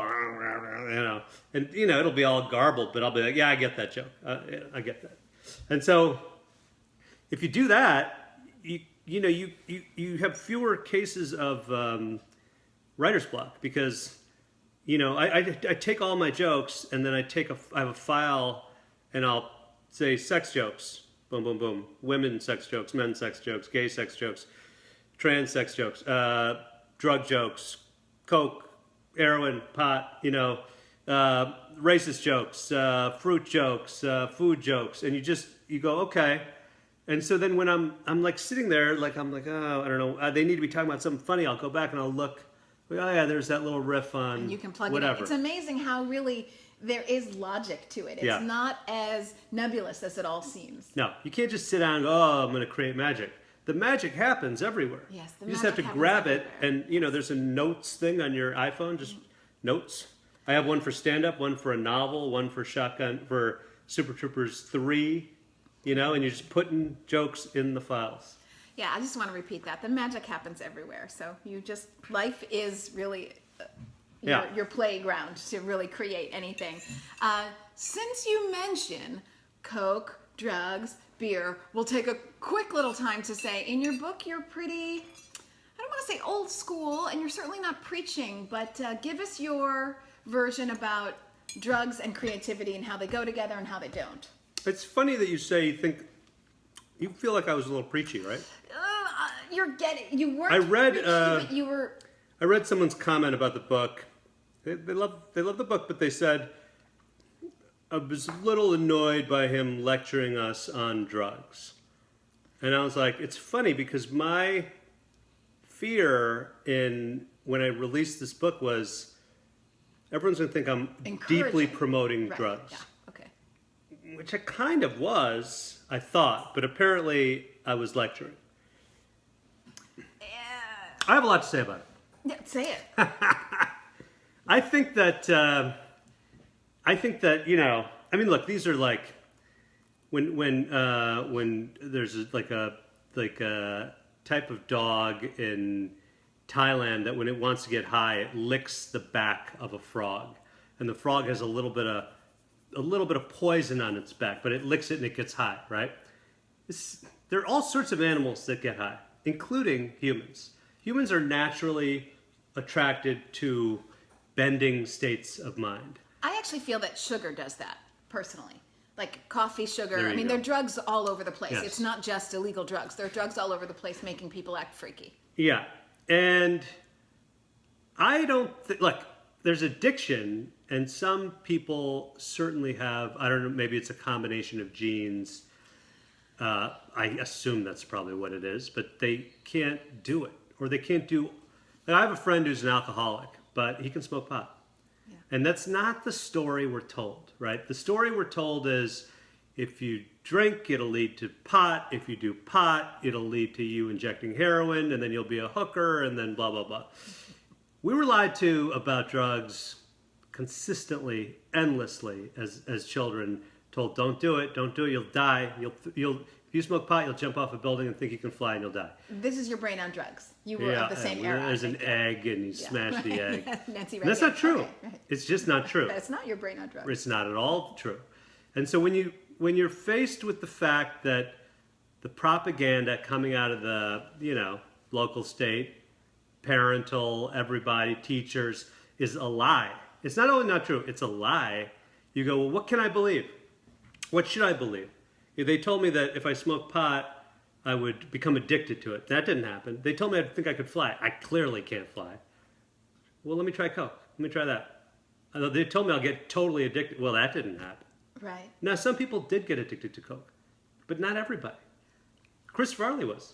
and it'll be all garbled, but I'll be like, yeah, I get that joke. I get that. And so, if you do that, you have fewer cases of writer's block because, I take all my jokes and then I have a file and I'll say sex jokes. Boom, boom, boom. Women sex jokes, men sex jokes, gay sex jokes, trans sex jokes, drug jokes, coke, heroin, pot, racist jokes, fruit jokes, food jokes. And you go, okay. And so then when I'm like sitting there, like, I'm like, oh, I don't know. They need to be talking about something funny. I'll go back and I'll look. Like, oh yeah, there's that little riff on
and you can plug
whatever.
it in. It's amazing how really there is logic to it. It's not as nebulous as it all seems.
No, you can't just sit down and go, oh, I'm going to create magic. The magic happens everywhere.
Yes,
you just have to grab it, and there's a notes thing on your iPhone, just notes. I have one for stand-up, one for a novel, one for Shotgun, for Super Troopers 3, and you're just putting jokes in the files.
Yeah, I just want to repeat that. The magic happens everywhere. So life is really your playground to really create anything. Since you mention coke, drugs, beer, we'll take a quick little time to say, in your book, you're pretty, I don't want to say old school, and you're certainly not preaching, but give us your version about drugs and creativity and how they go together and how they don't.
It's funny that you say you feel like I was a little preachy, right?
You weren't
preachy,
but you were...
I read someone's comment about the book. They love the book, but they said, I was a little annoyed by him lecturing us on drugs. And I was like, it's funny because my fear when I released this book was everyone's going to think I'm deeply promoting drugs.
Yeah. Okay.
Which I kind of was, I thought, but apparently I was lecturing. I have a lot to say about it.
Yeah, say it.
I think that look, these are like when there's like a type of dog in Thailand that when it wants to get high, it licks the back of a frog, and the frog has a little bit of poison on its back, but it licks it and it gets high, right? There are all sorts of animals that get high, including humans. Humans are naturally attracted to bending states of mind.
I actually feel that sugar does that, personally. Like coffee, sugar.
There
there are drugs all over the place.
Yes.
It's not just illegal drugs. There are drugs all over the place making people act freaky.
Yeah. And I don't look, there's addiction, and some people certainly have, I don't know, maybe it's a combination of genes. I assume that's probably what it is, but they can't do it. Or they can't do... I have a friend who's an alcoholic, but he can smoke pot. Yeah. And that's not the story we're told, right? The story we're told is if you drink, it'll lead to pot. If you do pot, it'll lead to you injecting heroin, and then you'll be a hooker, and then blah, blah, blah. We were lied to about drugs consistently, endlessly, as children, told, don't do it, you'll die. If you smoke pot, you'll jump off a building and think you can fly and you'll die.
This is your brain on drugs. You were of the same era.
There's an egg and you smash the egg.
Nancy
And that's not true.
Okay, right.
It's just not true.
That's not your brain on drugs.
It's not at all true. And so when you're faced with the fact that the propaganda coming out of the, local state, parental, everybody, teachers, is a lie. It's not only not true, it's a lie. You go, well, what can I believe? What should I believe? If they told me that if I smoked pot, I would become addicted to it. That didn't happen. They told me I think I could fly. I clearly can't fly. Well, let me try Coke. Let me try that. They told me I'll get totally addicted. Well, that didn't happen.
Right.
Now, some people did get addicted to Coke, but not everybody. Chris Farley was.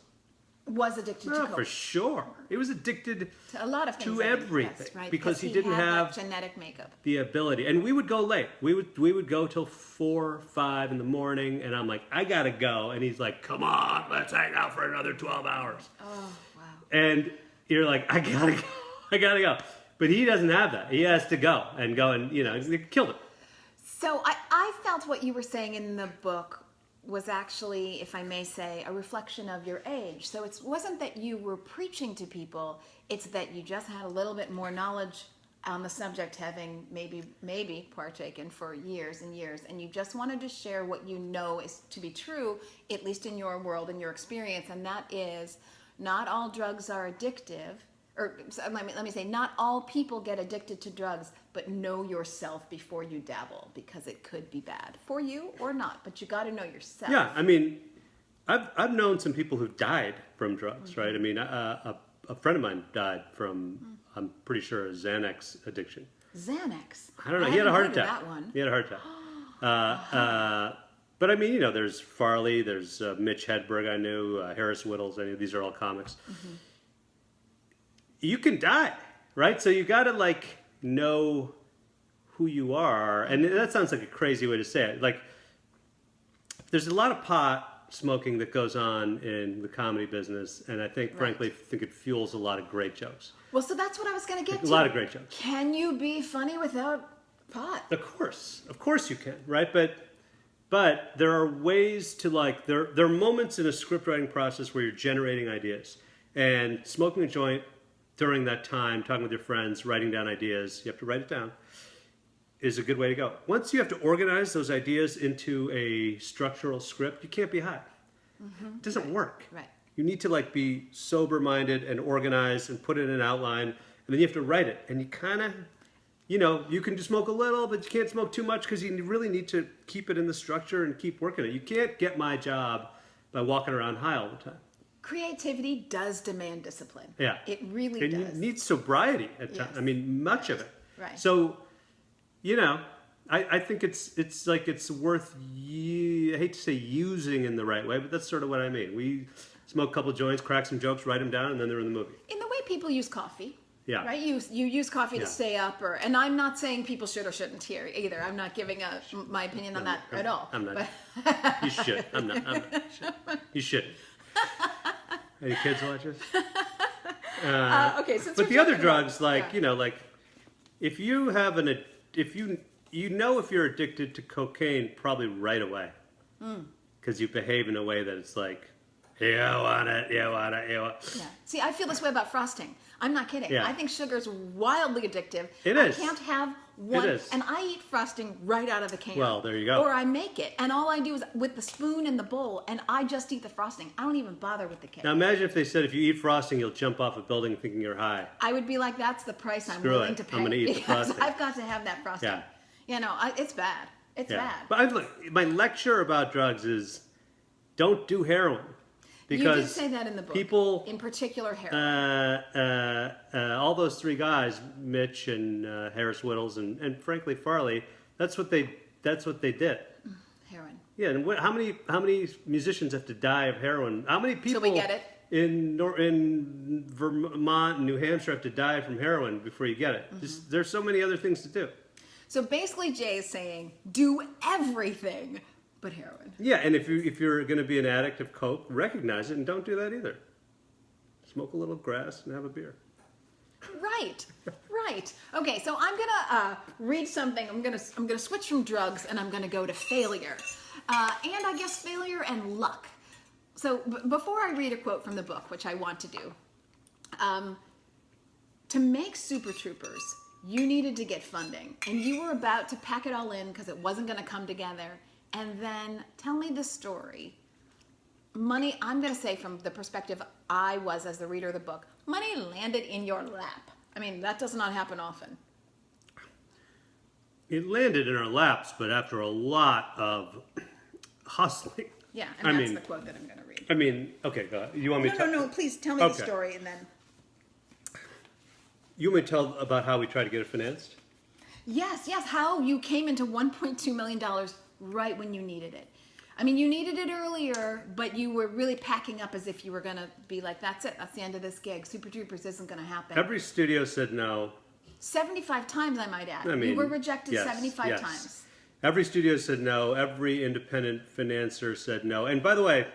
Was addicted to Coke.
For sure. He was addicted
to a lot of things.
To everything.
Yes, right?
Because he didn't
had
have
that genetic makeup.
The ability. And we would go late. We would go till 4, 5 in the morning, and I'm like, I gotta go. And he's like, come on, let's hang out for another 12 hours.
Oh, wow.
And you're like, I gotta go. But he doesn't have that. He has to go and it killed him.
So I felt what you were saying in the book was actually, if I may say, a reflection of your age. So it wasn't that you were preaching to people, it's that you just had a little bit more knowledge on the subject, having maybe partaken for years and years, and you just wanted to share what you know is to be true, at least in your world and your experience, and that is not all drugs are addictive. Or let me say, not all people get addicted to drugs, but know yourself before you dabble, because it could be bad for you or not, but you got to know yourself.
Yeah, I mean, I've known some people who died from drugs, right? I mean, a friend of mine died from, I'm pretty sure, a Xanax addiction.
Xanax?
I don't know. He had a heart attack.
That one.
He had a heart attack. But I mean, there's Farley, there's Mitch Hedberg I knew, Harris Whittles, these are all comics. Mm-hmm. You can die, right? So you got to know who you are. And that sounds like a crazy way to say it. Like, there's a lot of pot smoking that goes on in the comedy business. And I think, frankly, it fuels a lot of great jokes.
Well, so that's what I was going to get to.
A lot of great jokes.
Can you be funny without pot?
Of course you can, right? But there are ways to there are moments in a script writing process where you're generating ideas. And smoking a joint during that time, talking with your friends, writing down ideas, you have to write it down, is a good way to go. Once you have to organize those ideas into a structural script, you can't be high. Mm-hmm. It doesn't work.
Right.
You need to be sober-minded and organized and put it in an outline, and then you have to write it. And you kind of, you can just smoke a little, but you can't smoke too much because you really need to keep it in the structure and keep working it. You can't get my job by walking around high all the time.
Creativity does demand discipline.
Yeah.
It really
does.
does.
You need sobriety at times. I mean, much of it.
Right.
So, I think it's worth, I hate to say using in the right way, but that's sort of what I mean. We smoke a couple joints, crack some jokes, write them down, and then they're in the movie.
In the way people use coffee.
Yeah.
Right? You use coffee to stay up, and I'm not saying people should or shouldn't here either. I'm not giving my opinion on that at all.
I'm not. You should. I'm not. You shouldn't. Any kids watch this?
Okay, so
but the other drugs, if you have if you're addicted to cocaine, probably right away, because you behave in a way that it's you want it.
Yeah. See, I feel this way about frosting. I'm not kidding.
Yeah.
I think sugar's wildly addictive.
It is.
I can't have one.
It is.
And I eat frosting right out of the can.
Well, there you go.
Or I make it. And all I do is with the spoon in the bowl, and I just eat the frosting. I don't even bother with the cake.
Now imagine if they said if you eat frosting, you'll jump off a building thinking you're high.
I would be like, that's the price I'm
Screw
willing
it.
to pay.
I'm going to eat the
because
frosting.
I've got to have that frosting.
Yeah.
It's bad. It's bad.
But my lecture about drugs is don't do heroin. Because
you did say that in the book.
People,
in particular, heroin.
All those three guys, Mitch and Harris Whittles and frankly Farley, that's what they did.
Heroin.
Yeah, and how many musicians have to die of heroin? How many people
we get it.
in Vermont and New Hampshire have to die from heroin before you get it? Mm-hmm. There's so many other things to do.
So basically, Jay is saying, do everything but heroin.
Yeah, and if you're going to be an addict of coke, recognize it and don't do that either. Smoke a little grass and have a beer.
Right. Okay, so I'm gonna read something. I'm gonna switch from drugs and I'm gonna go to failure, and I guess failure and luck. So before I read a quote from the book, which I want to do, to make Super Troopers, you needed to get funding, and you were about to pack it all in because it wasn't going to come together. And then tell me the story. Money, I'm going to say from the perspective I was as the reader of the book, money landed in your lap. I mean, that does not happen often.
It landed in our laps, but after a lot of hustling.
Yeah, and that's the quote that I'm going to read.
I mean, okay, go ahead. You want me to
No, please tell me the story and then...
You want me to tell about how we tried to get it financed?
Yes, how you came into $1.2 million right when you needed it. I mean, you needed it earlier, but you were really packing up as if you were going to be like, that's it, that's the end of this gig. Super Troopers isn't going to happen.
Every studio said no.
75 times, I might add.
I mean,
you were rejected
yes,
75 times.
Every studio said no. Every independent financer said no. And by the way,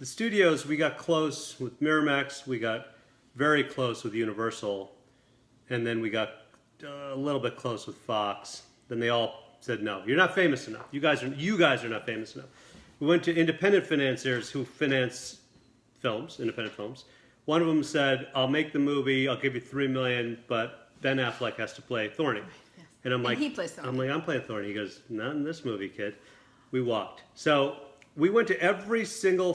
the studios, we got close with Miramax. We got very close with Universal. And then we got a little bit close with Fox. Then they all said no. You're not famous enough. You guys are not famous enough. We went to independent financiers who finance films, independent films. One of them said, "I'll make the movie. I'll give you $3 million, but Ben Affleck has to play Thorny."
Right, yes.
And I'm like,
he plays Thorny.
I'm like, I'm playing Thorny. He goes, "Not in this movie, kid." We walked. So we went to every single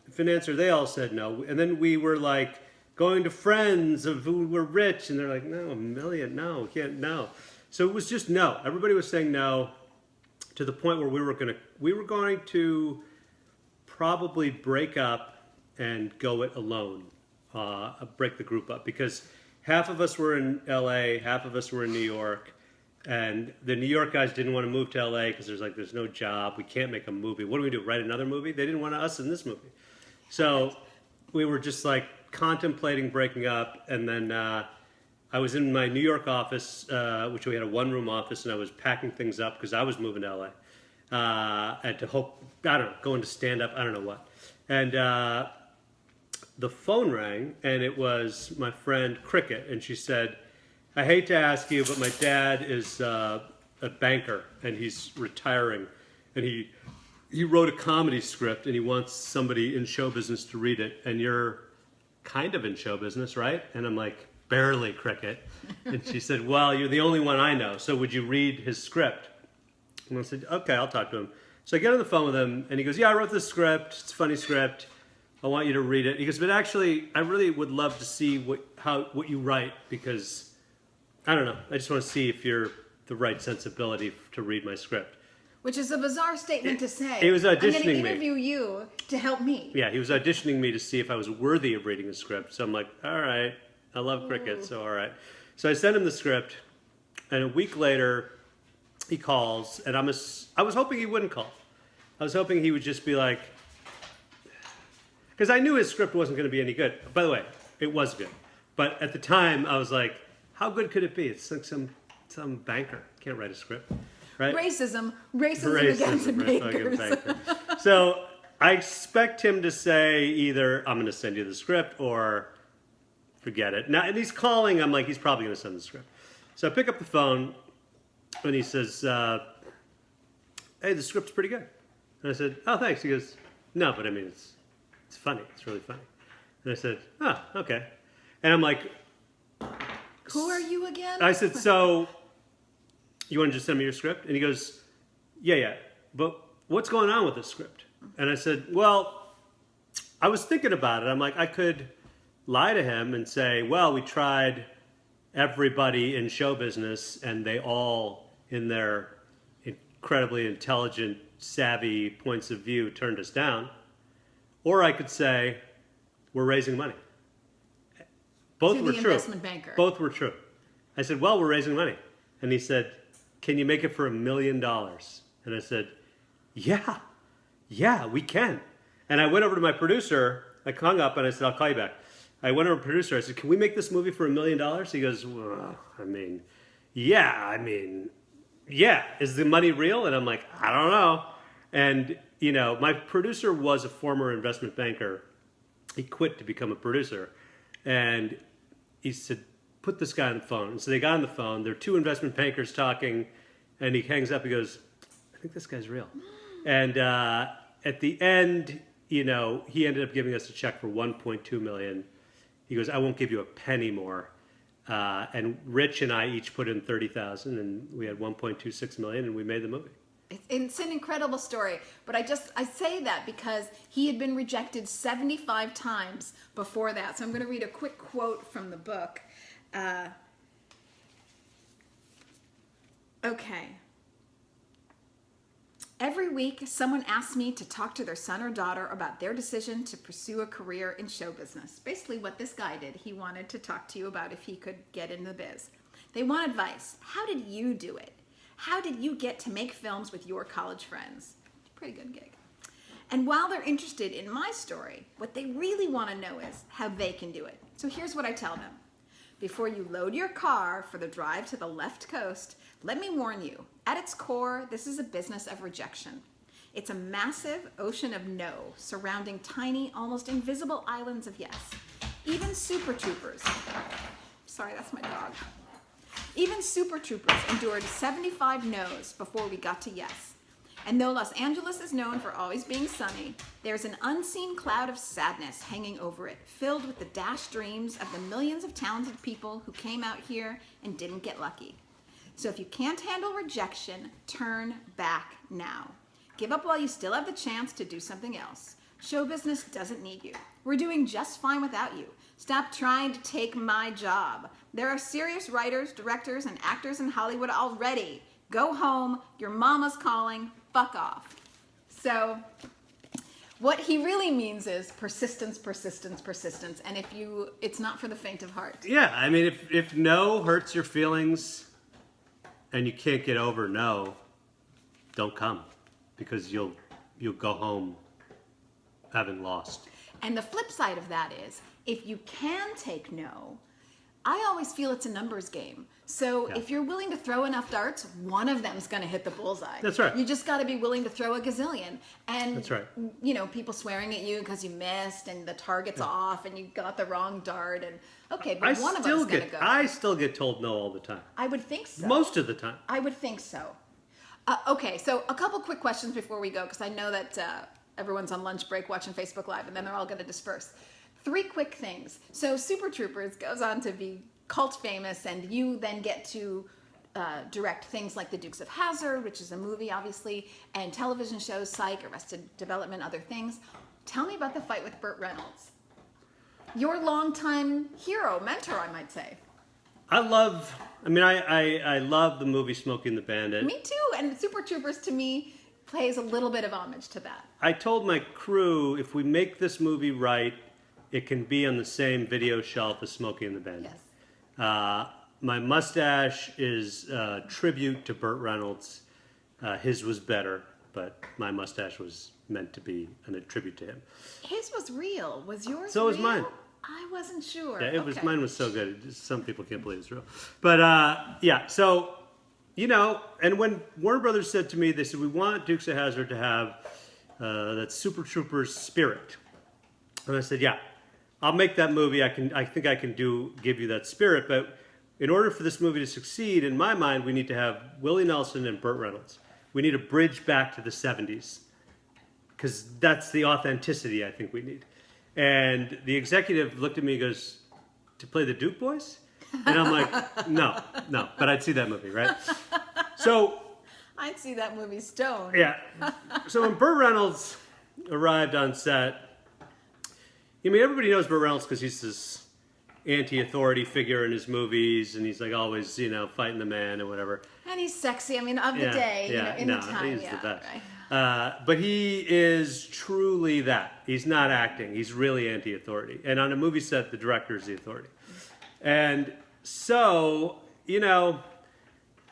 financier. They all said no. And then we were like going to friends of who were rich, and they're like, "No, $1 million, no, we can't, no." So it was just no. Everybody was saying no, to the point where we were going to probably break up and go it alone, break the group up, because half of us were in LA, half of us were in New York, and the New York guys didn't want to move to LA because there's no job, we can't make a movie. What do we do? Write another movie? They didn't want us in this movie. So we were just like contemplating breaking up, and then I was in my New York office, which we had a one-room office, and I was packing things up because I was moving to LA. And to hope, I don't know, going to stand up, I don't know what. And the phone rang, and it was my friend Cricket, and she said, "I hate to ask you, but my dad is a banker, and he's retiring, and he wrote a comedy script, and he wants somebody in show business to read it, and you're kind of in show business, right?" And I'm like, "Barely, Cricket." And she said, "Well, you're the only one I know, so would you read his script?" And I said, "Okay, I'll talk to him." So I get on the phone with him, and he goes, "Yeah, I wrote this script. It's a funny script. I want you to read it." He goes, "But actually, I really would love to see what you write, because, I don't know, I just want to see if you're the right sensibility to read my script."
Which is a bizarre statement to say.
He was auditioning me.
I'm going to interview you to help me.
Yeah, he was auditioning me to see if I was worthy of reading the script. So I'm like, all right, I love Cricket, so all right. So I sent him the script, and a week later, he calls, and I was hoping he wouldn't call. I was hoping he would just be like, because I knew his script wasn't going to be any good. By the way, it was good. But at the time, I was like, how good could it be? It's like some banker can't write a script, right?
Racism against bankers.
So I expect him to say either, "I'm going to send you the script," or "Forget it." Now, and he's calling. I'm like, he's probably going to send the script. So I pick up the phone, and he says, "Hey, the script's pretty good." And I said, "Oh, thanks." He goes, "No, but I mean, it's funny. It's really funny." And I said, "Oh, okay." And I'm like,
"Who are you again?"
I said, "So you want to just send me your script?" And he goes, yeah, but what's going on with this script?" And I said, "Well, I was thinking about it. I'm like, I could lie to him and say, well, we tried everybody in show business, and they all, in their incredibly intelligent, savvy points of view, turned us down. Or I could say, we're raising money." Both were true.
Investment banker.
Both were true. I said, "Well, we're raising money." And he said, "Can you make it for $1 million?" And I said, yeah, we can. And I went over to my producer. I hung up, and I said, "I'll call you back." I went over to my producer. I said, "Can we make this movie for $1 million?" He goes, "Well, yeah. Is the money real?" And I'm like, "I don't know." And, my producer was a former investment banker. He quit to become a producer. And he said, "Put this guy on the phone." And so they got on the phone. There are two investment bankers talking, and he hangs up. He goes, "I think this guy's real." And at the end, you know, he ended up giving us a check for $1.2 million. He goes, I won't give you a penny more. And Rich and I each put in $30,000, and we had $1.26 million, and we made the movie.
It's an incredible story, but I say that because he had been rejected 75 times before that. So I'm going to read a quick quote from the book. Okay. Every week, someone asks me to talk to their son or daughter about their decision to pursue a career in show business. Basically what this guy did. He wanted to talk to you about if he could get in the biz. They want advice. How did you do it? How did you get to make films with your college friends? Pretty good gig. And while they're interested in my story, what they really want to know is how they can do it. So here's what I tell them. Before you load your car for the drive to the left coast, let me warn you, at its core, this is a business of rejection. It's a massive ocean of no, surrounding tiny, almost invisible islands of yes. Even Super Troopers, sorry, that's my dog. Even Super Troopers endured 75 no's before we got to yes. And though Los Angeles is known for always being sunny, there's an unseen cloud of sadness hanging over it, filled with the dashed dreams of the millions of talented people who came out here and didn't get lucky. So if you can't handle rejection, turn back now. Give up while you still have the chance to do something else. Show business doesn't need you. We're doing just fine without you. Stop trying to take my job. There are serious writers, directors, and actors in Hollywood already. Go home. Your mama's calling. Fuck off. So what he really means is persistence, persistence, persistence. And it's not for the faint of heart.
Yeah, I mean, if no hurts your feelings and you can't get over no, don't come, because you'll go home having lost.
And the flip side of that is, if you can take no, I always feel it's a numbers game. So if you're willing to throw enough darts, one of them's going to hit the bullseye.
That's right.
You just got to be willing to throw a gazillion. And,
that's right.
You know, people swearing at you because you missed and the target's off and you got the wrong dart. And okay, but one of them's going to go.
I still get told no all the time.
I would think so.
Most of the time.
I would think so. Okay, so a couple quick questions before we go, because I know that everyone's on lunch break watching Facebook Live, and then they're all going to disperse. 3 quick things. So Super Troopers goes on to be cult famous, and you then get to direct things like the Dukes of Hazzard, which is a movie, obviously, and television shows, Psych, Arrested Development, other things. Tell me about the fight with Burt Reynolds. Your longtime hero, mentor, I might say.
I love the movie Smokey and the Bandit.
Me too, and Super Troopers to me pays a little bit of homage to that.
I told my crew, if we make this movie right, it can be on the same video shelf as Smokey and the Bandit.
Yes.
My mustache is a tribute to Burt Reynolds. His was better, but my mustache was meant to be a tribute to him.
His was real. Was yours
So
real?
was mine.
I wasn't sure.
Yeah,
Okay.
mine was so good. Some people can't believe it's real. But yeah, so, you know, and when Warner Brothers said to me, they said, we want Dukes of Hazzard to have that Super Troopers spirit. And I said, yeah, I'll make that movie. I think I can give you that spirit. But in order for this movie to succeed, in my mind, we need to have Willie Nelson and Burt Reynolds. We need a bridge back to the 70s, because that's the authenticity I think we need. And the executive looked at me and goes, to play the Duke Boys? And I'm like, no, but I'd see that movie, right? So
I'd see that movie stoned.
yeah. So when Burt Reynolds arrived on set, I mean, everybody knows Burt Reynolds because he's this anti-authority figure in his movies, and he's like always, you know, fighting the man or whatever.
And he's sexy. I mean, of the day, in the time.
He's the best.
Right.
But he is truly that. He's not acting. He's really anti-authority. And on a movie set, the director is the authority. And so, you know,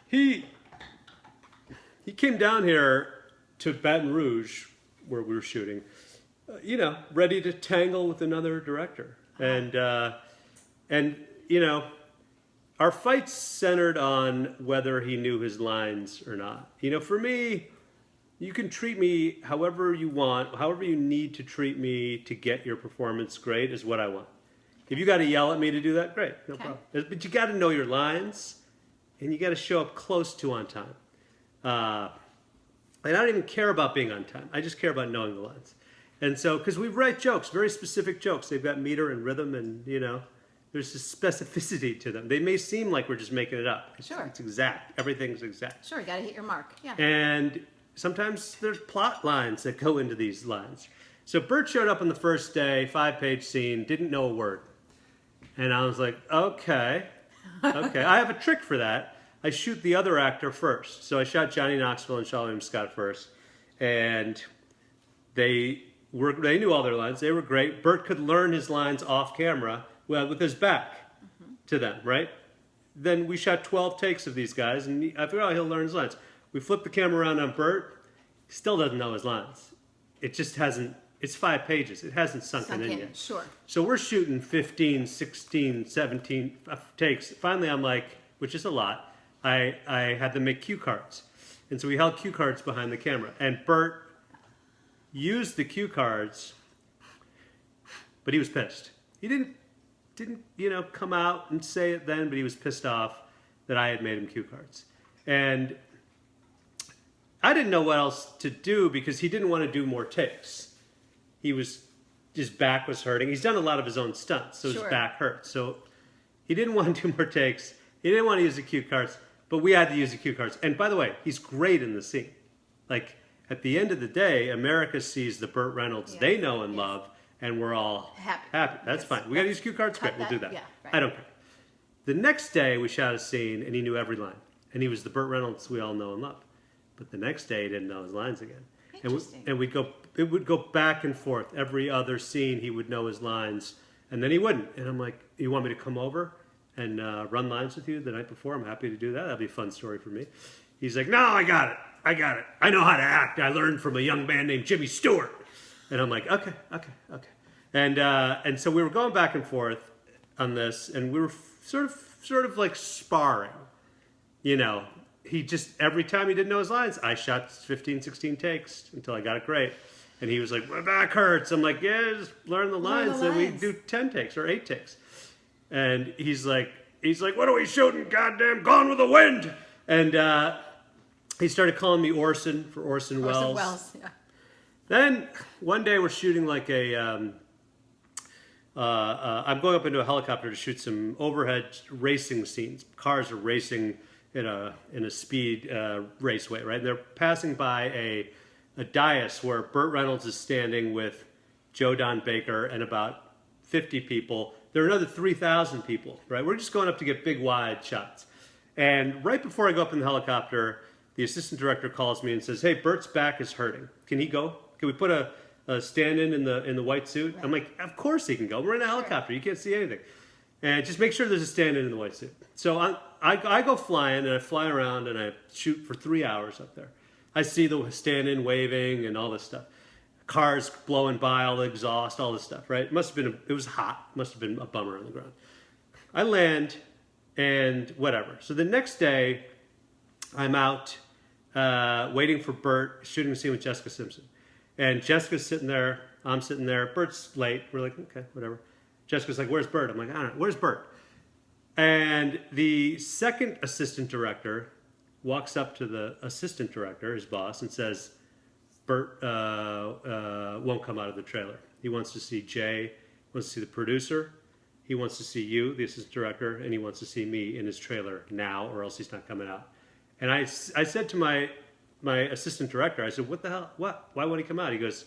he came down here to Baton Rouge, where we were shooting, you know, ready to tangle with another director. And you know, our fights centered on whether he knew his lines or not. You know, for me, you can treat me however you want, however you need to treat me to get your performance great is what I want. If you got to yell at me to do that, great, no problem. But you got to know your lines, and you got to show up close to on time. And I don't even care about being on time. I just care about knowing the lines. And so, because we write jokes, very specific jokes. They've got meter and rhythm and, there's a specificity to them. They may seem like we're just making it up.
Sure.
It's exact. Everything's exact.
Sure, you got to hit your mark. Yeah.
And sometimes there's plot lines that go into these lines. So Burt showed up on the first day, 5-page scene, didn't know a word. And I was like, okay. I have a trick for that. I shoot the other actor first. So I shot Johnny Knoxville and Charlie Scott first. And they knew all their lines. They were great. Burt could learn his lines off camera with his back to them, right? Then we shot 12 takes of these guys, and I figured, he'll learn his lines. We flipped the camera around on Burt. He still doesn't know his lines. It just hasn't. It's 5 pages. It hasn't sunk in yet.
Sure.
So we're shooting 15, 16, 17 takes. Finally, I'm like, which is a lot, I had them make cue cards. And so we held cue cards behind the camera. And Burt used the cue cards, but he was pissed. He didn't come out and say it then, but he was pissed off that I had made him cue cards. And I didn't know what else to do because he didn't want to do more takes. His back was hurting. He's done a lot of his own stunts, so his back hurt. So he didn't want to do more takes. He didn't want to use the cue cards, but we had to use the cue cards. And by the way, he's great in the scene. Like, at the end of the day, America sees the Burt Reynolds they know and love, and we're all happy. That's fine. We got to use cue cards? Great, we'll do that.
Yeah, right.
I don't care. The next day, we shot a scene, and he knew every line. And he was the Burt Reynolds we all know and love. But the next day, he didn't know his lines again.
Interesting.
And it would go back and forth. Every other scene, he would know his lines, and then he wouldn't. And I'm like, you want me to come over and run lines with you the night before? I'm happy to do that. That'd be a fun story for me. He's like, no, I got it. I know how to act. I learned from a young man named Jimmy Stewart. And I'm like, okay. And so we were going back and forth on this, and we were sort of like sparring. He just, every time he didn't know his lines, I shot 15, 16 takes until I got it great. And he was like, my back hurts. I'm like, yeah, just learn the lines. Then we do 10 takes or 8 takes. And he's like, what are we shooting? Goddamn Gone with the Wind. And he started calling me Orson for Orson Welles.
Orson Welles, yeah.
Then one day we're shooting like I'm going up into a helicopter to shoot some overhead racing scenes. Cars are racing in a speed raceway, right? And they're passing by a dais where Burt Reynolds is standing with Joe Don Baker and about 50 people. There are another 3,000 people, right? We're just going up to get big wide shots. And right before I go up in the helicopter, the assistant director calls me and says, hey, Burt's back is hurting. Can he go? Can we put a stand-in in the white suit? Right. I'm like, of course he can go. We're in a helicopter. You can't see anything. And just make sure there's a stand-in in the white suit. So I go flying, and I fly around, and I shoot for 3 hours up there. I see the stand-in waving and all this stuff. Cars blowing by, all the exhaust, all this stuff, right? It was hot. Must have been a bummer on the ground. I land, and whatever. So the next day, I'm out waiting for Burt, shooting a scene with Jessica Simpson. And Jessica's sitting there, I'm sitting there, Burt's late. We're like, okay, whatever. Jessica's like, where's Burt? I'm like, I don't know, where's Burt? And the second assistant director walks up to the assistant director, his boss, and says, Burt won't come out of the trailer. He wants to see Jay, wants to see the producer, he wants to see you, the assistant director, and he wants to see me in his trailer now, or else he's not coming out. And I said to my assistant director, I said, what the hell? What? Why won't he come out? He goes,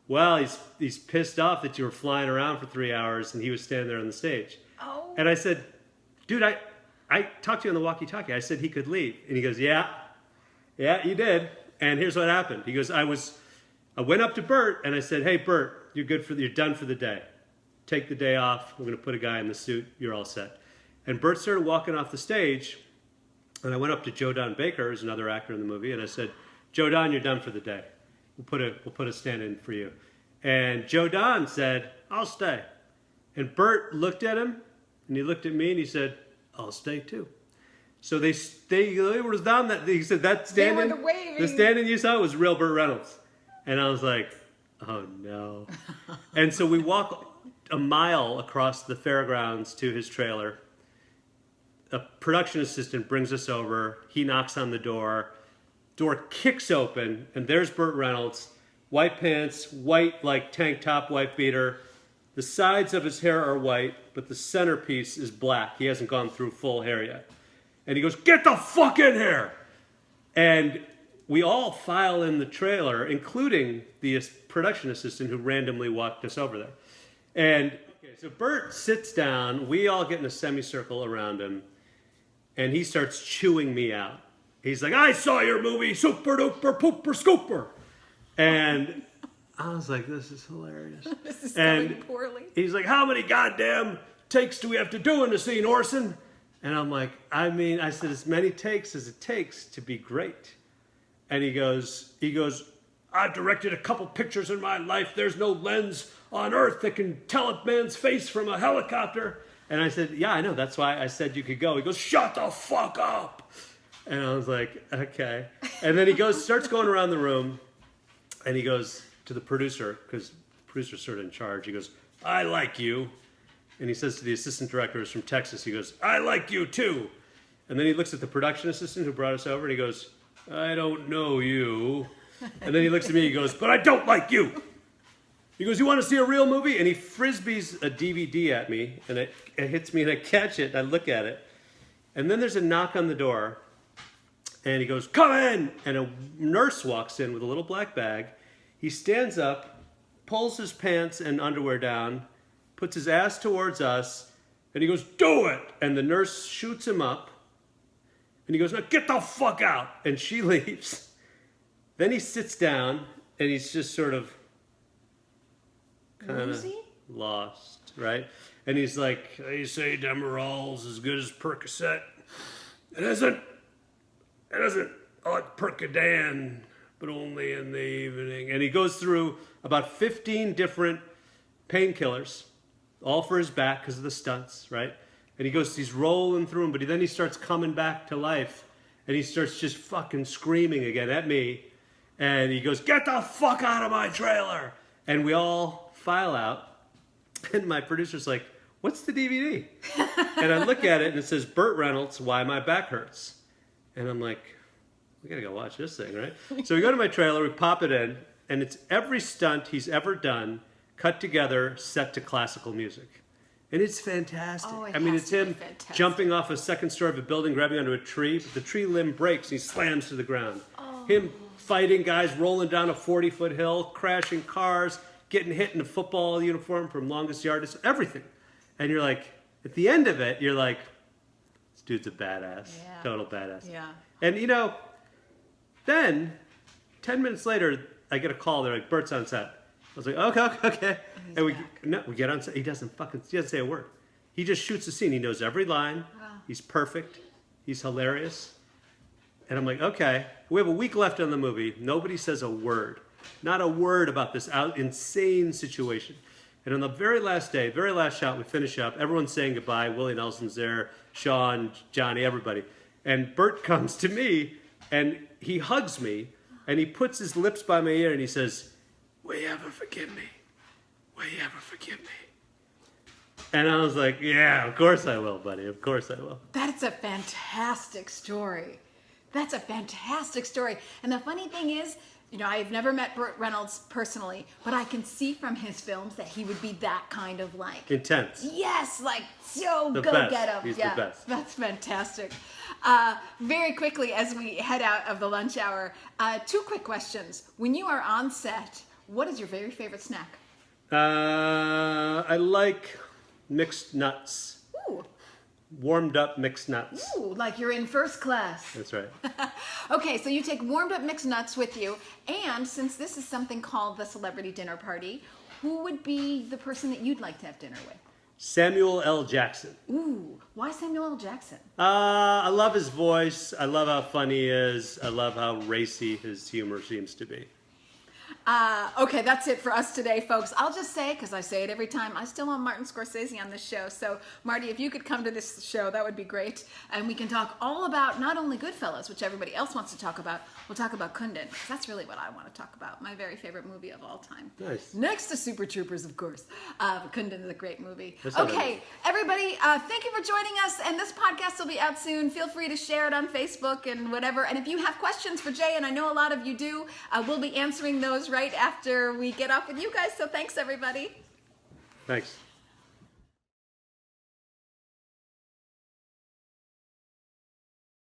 well, he's pissed off that you were flying around for 3 hours and he was standing there on the stage.
Oh.
And I said, dude, I talked to you on the walkie-talkie. I said he could leave. And he goes, yeah, you did. And here's what happened. He goes, I went up to Burt and I said, hey, Burt, you're done for the day. Take the day off. We're going to put a guy in the suit. You're all set. And Burt started walking off the stage. And I went up to Joe Don Baker, who's another actor in the movie, and I said, Joe Don, you're done for the day. We'll put a stand-in for you. And Joe Don said, I'll stay. And Burt looked at him, and he looked at me, and he said, I'll stay too. So they were down that, he said, that stand-in, the stand-in you saw was real Burt Reynolds. And I was like, oh no. And so we walk a mile across the fairgrounds to his trailer. A production assistant brings us over. He knocks on the door. Door kicks open, and there's Burt Reynolds white pants, white like tank top, white beater. The sides of his hair are white, but the centerpiece is black. He hasn't gone through full hair yet. And he goes, "Get the fuck in here!" And we all file in the trailer, including the production assistant who randomly walked us over there. And okay, so Burt sits down. We all get in a semicircle around him. And he starts chewing me out. He's like, "I saw your movie, Super Duper Pooper Scooper." And I was like, this is hilarious.
This is going poorly.
He's like, "How many goddamn takes do we have to do in the scene, Orson?" And I'm like, I said, "As many takes as it takes to be great." And he goes, "I've directed a couple pictures in my life. There's no lens on earth that can tell a man's face from a helicopter." And I said, "Yeah, I know. That's why I said you could go." He goes, "Shut the fuck up." And I was like, okay. And then he starts going around the room, and he goes to the producer, because the producer's sort of in charge. He goes, "I like you." And he says to the assistant director, who's from Texas, he goes, "I like you too." And then he looks at the production assistant who brought us over, and he goes, "I don't know you." And then he looks at me, he goes, "But I don't like you." He goes, "You want to see a real movie?" And he frisbees a DVD at me, and it hits me, and I catch it, and I look at it. And then there's a knock on the door, and he goes, "Come in!" And a nurse walks in with a little black bag. He stands up, pulls his pants and underwear down, puts his ass towards us, and he goes, "Do it!" And the nurse shoots him up, and he goes, "Now get the fuck out!" And she leaves. Then he sits down, and he's just sort of kind of lost, right? And he's like, "They say Demerol's as good as Percocet. It isn't like Percodan, but only in the evening." And he goes through about 15 different painkillers, all for his back because of the stunts, right? And he's rolling through them, but then he starts coming back to life, and he starts just fucking screaming again at me. And he goes, "Get the fuck out of my trailer!" And we all file out, and my producer's like, "What's the DVD?" And I look at it, and it says, "Burt Reynolds, Why My Back Hurts." And I'm like, we gotta go watch this thing, right? So we go to my trailer, we pop it in, and it's every stunt he's ever done, cut together, set to classical music. And it's fantastic.
Oh,
it's him jumping off a second story of a building, grabbing onto a tree, but the tree limb breaks, and he slams to the ground.
Oh.
Him fighting guys, rolling down a 40-foot hill, crashing cars, getting hit in a football uniform from longest yardage, everything. And you're like, at the end of it, you're like, this dude's a badass.
Yeah.
Total badass.
Yeah.
And then 10 minutes later, I get a call. They're like, "Bert's on set." I was like, okay. And we get on set. He doesn't say a word. He just shoots the scene. He knows every line.
Wow.
He's perfect. He's hilarious. And I'm like, okay. We have a week left on the movie. Nobody says a word. Not a word about this insane situation. And on the very last day, very last shot, we finish up. Everyone's saying goodbye. Willie Nelson's there. Sean, Johnny, everybody. And Burt comes to me, and he hugs me, and he puts his lips by my ear, and he says, "Will you ever forgive me? Will you ever forgive me?" And I was like, "Yeah, of course I will, buddy. Of course I will."
That's a fantastic story. That's a fantastic story. And the funny thing is, I've never met Burt Reynolds personally, but I can see from his films that he would be that kind of like
intense.
Yes, like so
the
go
best.
get him.
He's
yeah,
the best.
That's fantastic. Very quickly, as we head out of the lunch hour, 2 quick questions. When you are on set, what is your very favorite snack?
I like mixed nuts.
Ooh.
Warmed up mixed nuts.
Ooh, like you're in first class.
That's right.
Okay, so you take warmed up mixed nuts with you, and since this is something called the celebrity dinner party, who would be the person that you'd like to have dinner with?
Samuel L. Jackson.
Ooh, why Samuel L. Jackson?
I love his voice. I love how funny he is. I love how racy his humor seems to be.
Okay, that's it for us today, folks. I'll just say, because I say it every time, I still want Martin Scorsese on this show. So, Marty, if you could come to this show, that would be great. And we can talk all about not only Goodfellas, which everybody else wants to talk about, we'll talk about Kundun, because that's really what I want to talk about. My very favorite movie of all time.
Nice.
Next to Super Troopers, of course. But Kundun is a great movie.
That's
okay, everybody, thank you for joining us. And this podcast will be out soon. Feel free to share it on Facebook and whatever. And if you have questions for Jay, and I know a lot of you do, we'll be answering those right after we get off with you guys. So thanks, everybody.
Thanks.